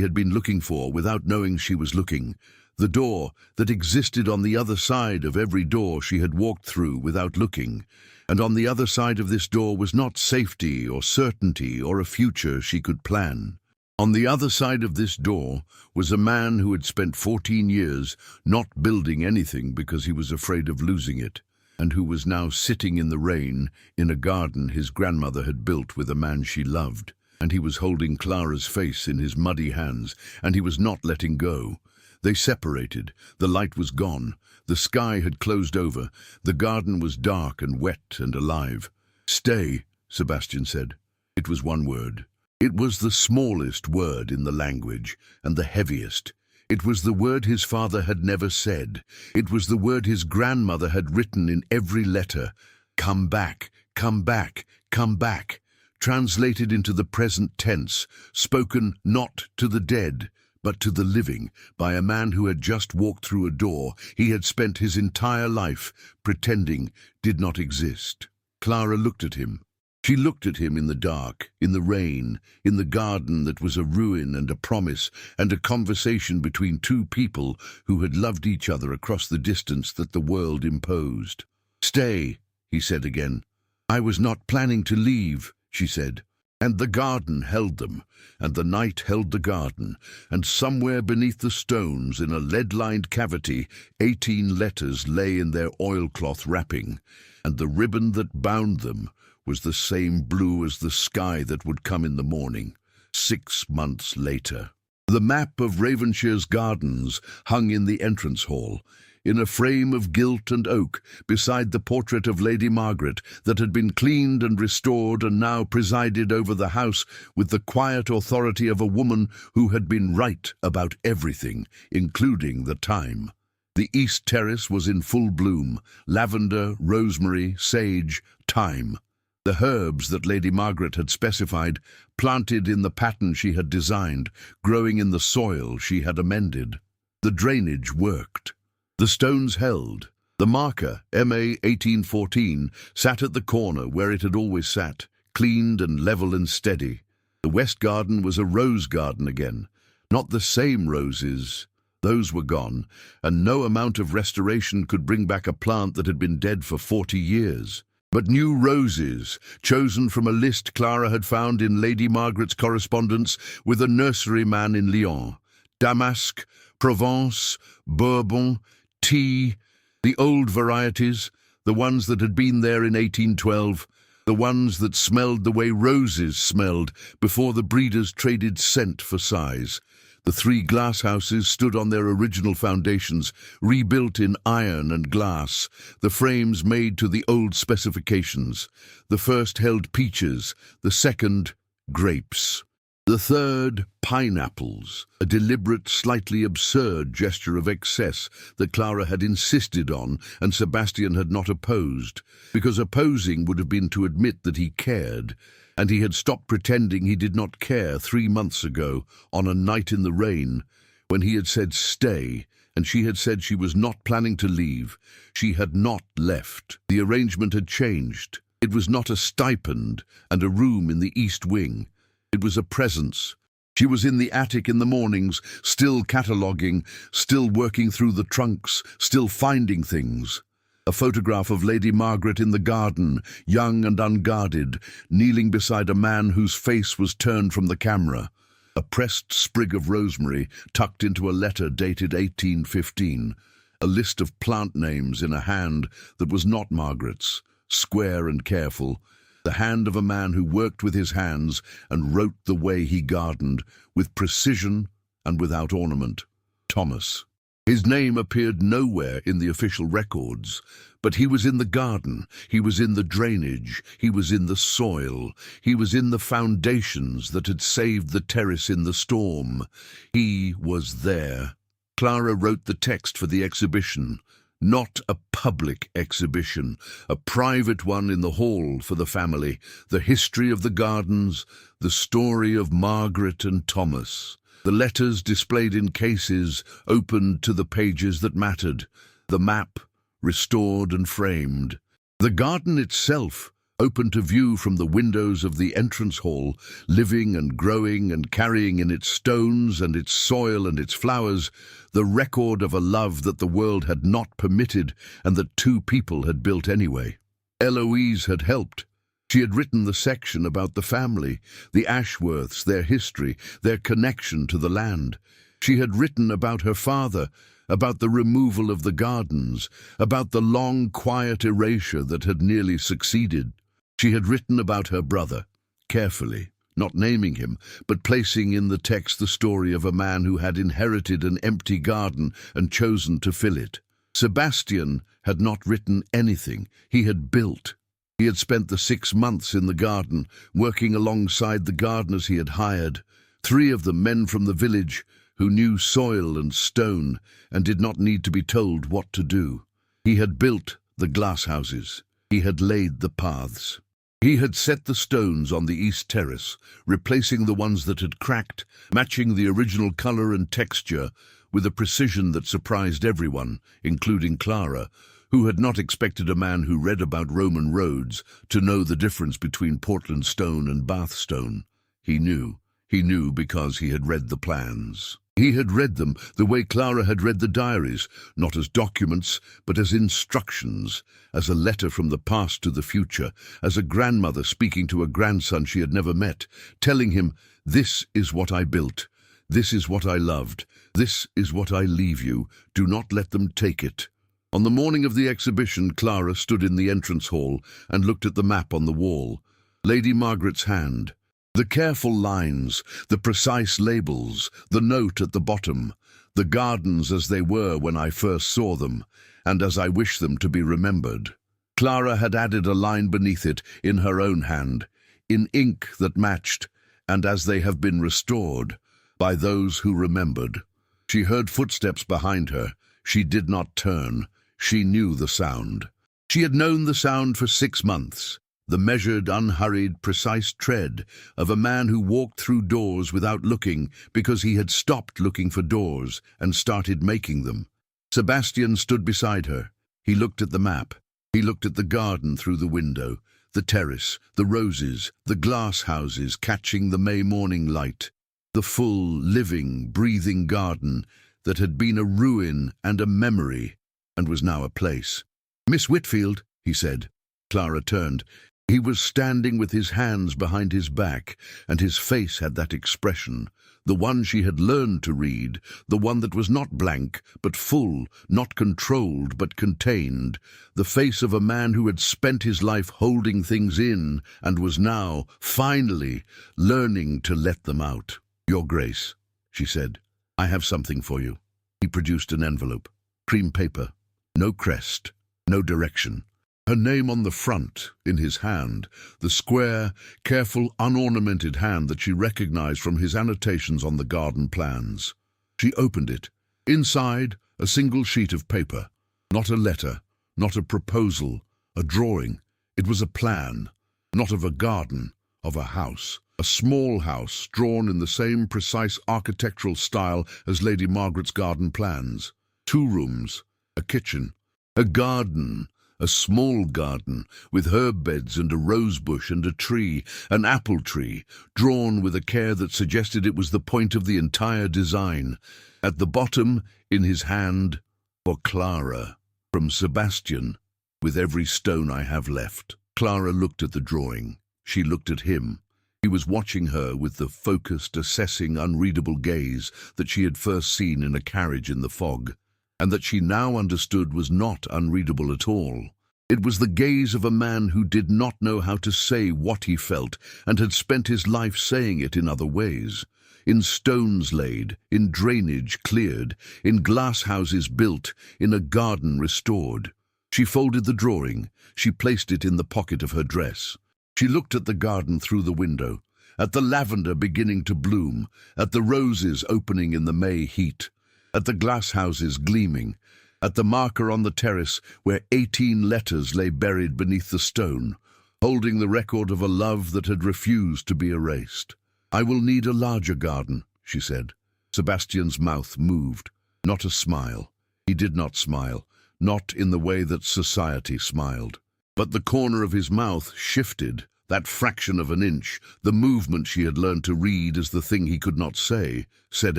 had been looking for without knowing she was looking. The door that existed on the other side of every door she had walked through without looking. And on the other side of this door was not safety or certainty or a future she could plan. On the other side of this door was a man who had spent 14 years not building anything because he was afraid of losing it, and who was now sitting in the rain in a garden his grandmother had built with a man she loved, and he was holding Clara's face in his muddy hands, and he was not letting go. They separated. The light was gone. The sky had closed over. The garden was dark and wet and alive. "Stay," Sebastian said. It was one word. It was the smallest word in the language, and the heaviest. It was the word his father had never said. It was the word his grandmother had written in every letter. "Come back, come back, come back," translated into the present tense, spoken not to the dead, but to the living, by a man who had just walked through a door he had spent his entire life pretending did not exist. Clara looked at him. She looked at him in the dark, in the rain, in the garden that was a ruin and a promise, and a conversation between two people who had loved each other across the distance that the world imposed. "Stay," he said again. "I was not planning to leave," she said. And the garden held them, and the night held the garden, and somewhere beneath the stones, in a lead-lined cavity, 18 letters lay in their oilcloth wrapping, and the ribbon that bound them was the same blue as the sky that would come in the morning, 6 months later. The map of Ravenshire's gardens hung in the entrance hall. in a frame of gilt and oak, beside the portrait of Lady Margaret that had been cleaned and restored and now presided over the house with the quiet authority of a woman who had been right about everything, including the time. The east terrace was in full bloom: lavender, rosemary, sage, thyme. The herbs that Lady Margaret had specified, planted in the pattern she had designed, growing in the soil she had amended. The drainage worked. The stones held. The marker, MA 1814, sat at the corner where it had always sat, cleaned and level and steady. The west garden was a rose garden again. Not the same roses. Those were gone, and no amount of restoration could bring back a plant that had been dead for 40 years. But new roses, chosen from a list Clara had found in Lady Margaret's correspondence with a nurseryman in Lyon. Damask, Provence, Bourbon, tea, the old varieties, the ones that had been there in 1812, the ones that smelled the way roses smelled before the breeders traded scent for size. The 3 glass houses stood on their original foundations, rebuilt in iron and glass, the frames made to the old specifications. The first held peaches, the second, grapes. The third, pineapples, a deliberate, slightly absurd gesture of excess that Clara had insisted on and Sebastian had not opposed, because opposing would have been to admit that he cared. And he had stopped pretending he did not care 3 months ago, on a night in the rain, when he had said stay, and she had said she was not planning to leave. She had not left. The arrangement had changed. It was not a stipend and a room in the east wing. It was a presence. She was in the attic in the mornings, still cataloguing, still working through the trunks, still finding things. A photograph of Lady Margaret in the garden, young and unguarded, kneeling beside a man whose face was turned from the camera. A pressed sprig of rosemary tucked into a letter dated 1815. A list of plant names in a hand that was not Margaret's, square and careful. The hand of a man who worked with his hands and wrote the way he gardened, with precision and without ornament. Thomas. His name appeared nowhere in the official records, but he was in the garden, he was in the drainage, he was in the soil, he was in the foundations that had saved the terrace in the storm. He was there. Clara wrote the text for the exhibition. Not a public exhibition, a private one in the hall for the family, the history of the gardens, the story of Margaret and Thomas. The letters displayed in cases opened to the pages that mattered, the map restored and framed. The garden itself, open to view from the windows of the entrance hall, living and growing and carrying in its stones and its soil and its flowers, the record of a love that the world had not permitted and that 2 people had built anyway. Eloise had helped. She had written the section about the family, the Ashworths, their history, their connection to the land. She had written about her father, about the removal of the gardens, about the long, quiet erasure that had nearly succeeded. She had written about her brother, carefully, not naming him, but placing in the text the story of a man who had inherited an empty garden and chosen to fill it. Sebastian had not written anything. He had built. He had spent the 6 months in the garden, working alongside the gardeners he had hired, 3 of them men from the village who knew soil and stone and did not need to be told what to do. He had built the glass houses. He had laid the paths. He had set the stones on the east terrace, replacing the ones that had cracked, matching the original color and texture with a precision that surprised everyone, including Clara, who had not expected a man who read about Roman roads to know the difference between Portland stone and Bath stone. He knew. He knew because he had read the plans. He had read them the way Clara had read the diaries, not as documents, but as instructions, as a letter from the past to the future, as a grandmother speaking to a grandson she had never met, telling him, "This is what I built. This is what I loved. This is what I leave you. Do not let them take it." On the morning of the exhibition, Clara stood in the entrance hall and looked at the map on the wall. Lady Margaret's hand. The careful lines, the precise labels, the note at the bottom. The gardens as they were when I first saw them, and as I wish them to be remembered. Clara had added a line beneath it in her own hand, in ink that matched, and as they have been restored, by those who remembered. She heard footsteps behind her. She did not turn. She knew the sound. She had known the sound for 6 months, the measured, unhurried, precise tread of a man who walked through doors without looking because he had stopped looking for doors and started making them. Sebastian stood beside her. He looked at the map. He looked at the garden through the window, the terrace, the roses, the glass houses catching the May morning light, the full, living, breathing garden that had been a ruin and a memory and was now a place. "Miss Whitfield," he said. Clara turned. He was standing with his hands behind his back, and his face had that expression, the one she had learned to read, the one that was not blank, but full, not controlled, but contained, the face of a man who had spent his life holding things in and was now, finally, learning to let them out. "Your Grace," she said, "I have something for you." He produced an envelope. Cream paper. No crest. No direction. Her name on the front, in his hand, the square, careful, unornamented hand that she recognized from his annotations on the garden plans. She opened it. Inside, a single sheet of paper. Not a letter, not a proposal, a drawing. It was a plan, not of a garden, of a house. A small house, drawn in the same precise architectural style as Lady Margaret's garden plans. 2 rooms, a kitchen, a garden. A small garden, with herb beds and a rose bush and a tree, an apple tree, drawn with a care that suggested it was the point of the entire design. At the bottom, in his hand, "For Clara, from Sebastian, with every stone I have left." Clara looked at the drawing. She looked at him. He was watching her with the focused, assessing, unreadable gaze that she had first seen in a carriage in the fog, and that she now understood was not unreadable at all. It was the gaze of a man who did not know how to say what he felt and had spent his life saying it in other ways, in stones laid, in drainage cleared, in glass houses built, in a garden restored. She folded the drawing. She placed it in the pocket of her dress. She looked at the garden through the window, at the lavender beginning to bloom, at the roses opening in the May heat, at the glass houses gleaming, at the marker on the terrace where 18 letters lay buried beneath the stone, holding the record of a love that had refused to be erased. "I will need a larger garden," she said. Sebastian's mouth moved. Not a smile. He did not smile, not in the way that society smiled. But the corner of his mouth shifted, that fraction of an inch, the movement she had learned to read as the thing he could not say, said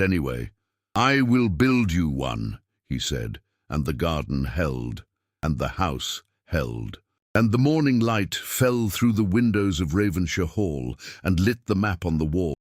anyway. "I will build you one," he said, and the garden held, and the house held. And the morning light fell through the windows of Ravensshire Hall and lit the map on the wall.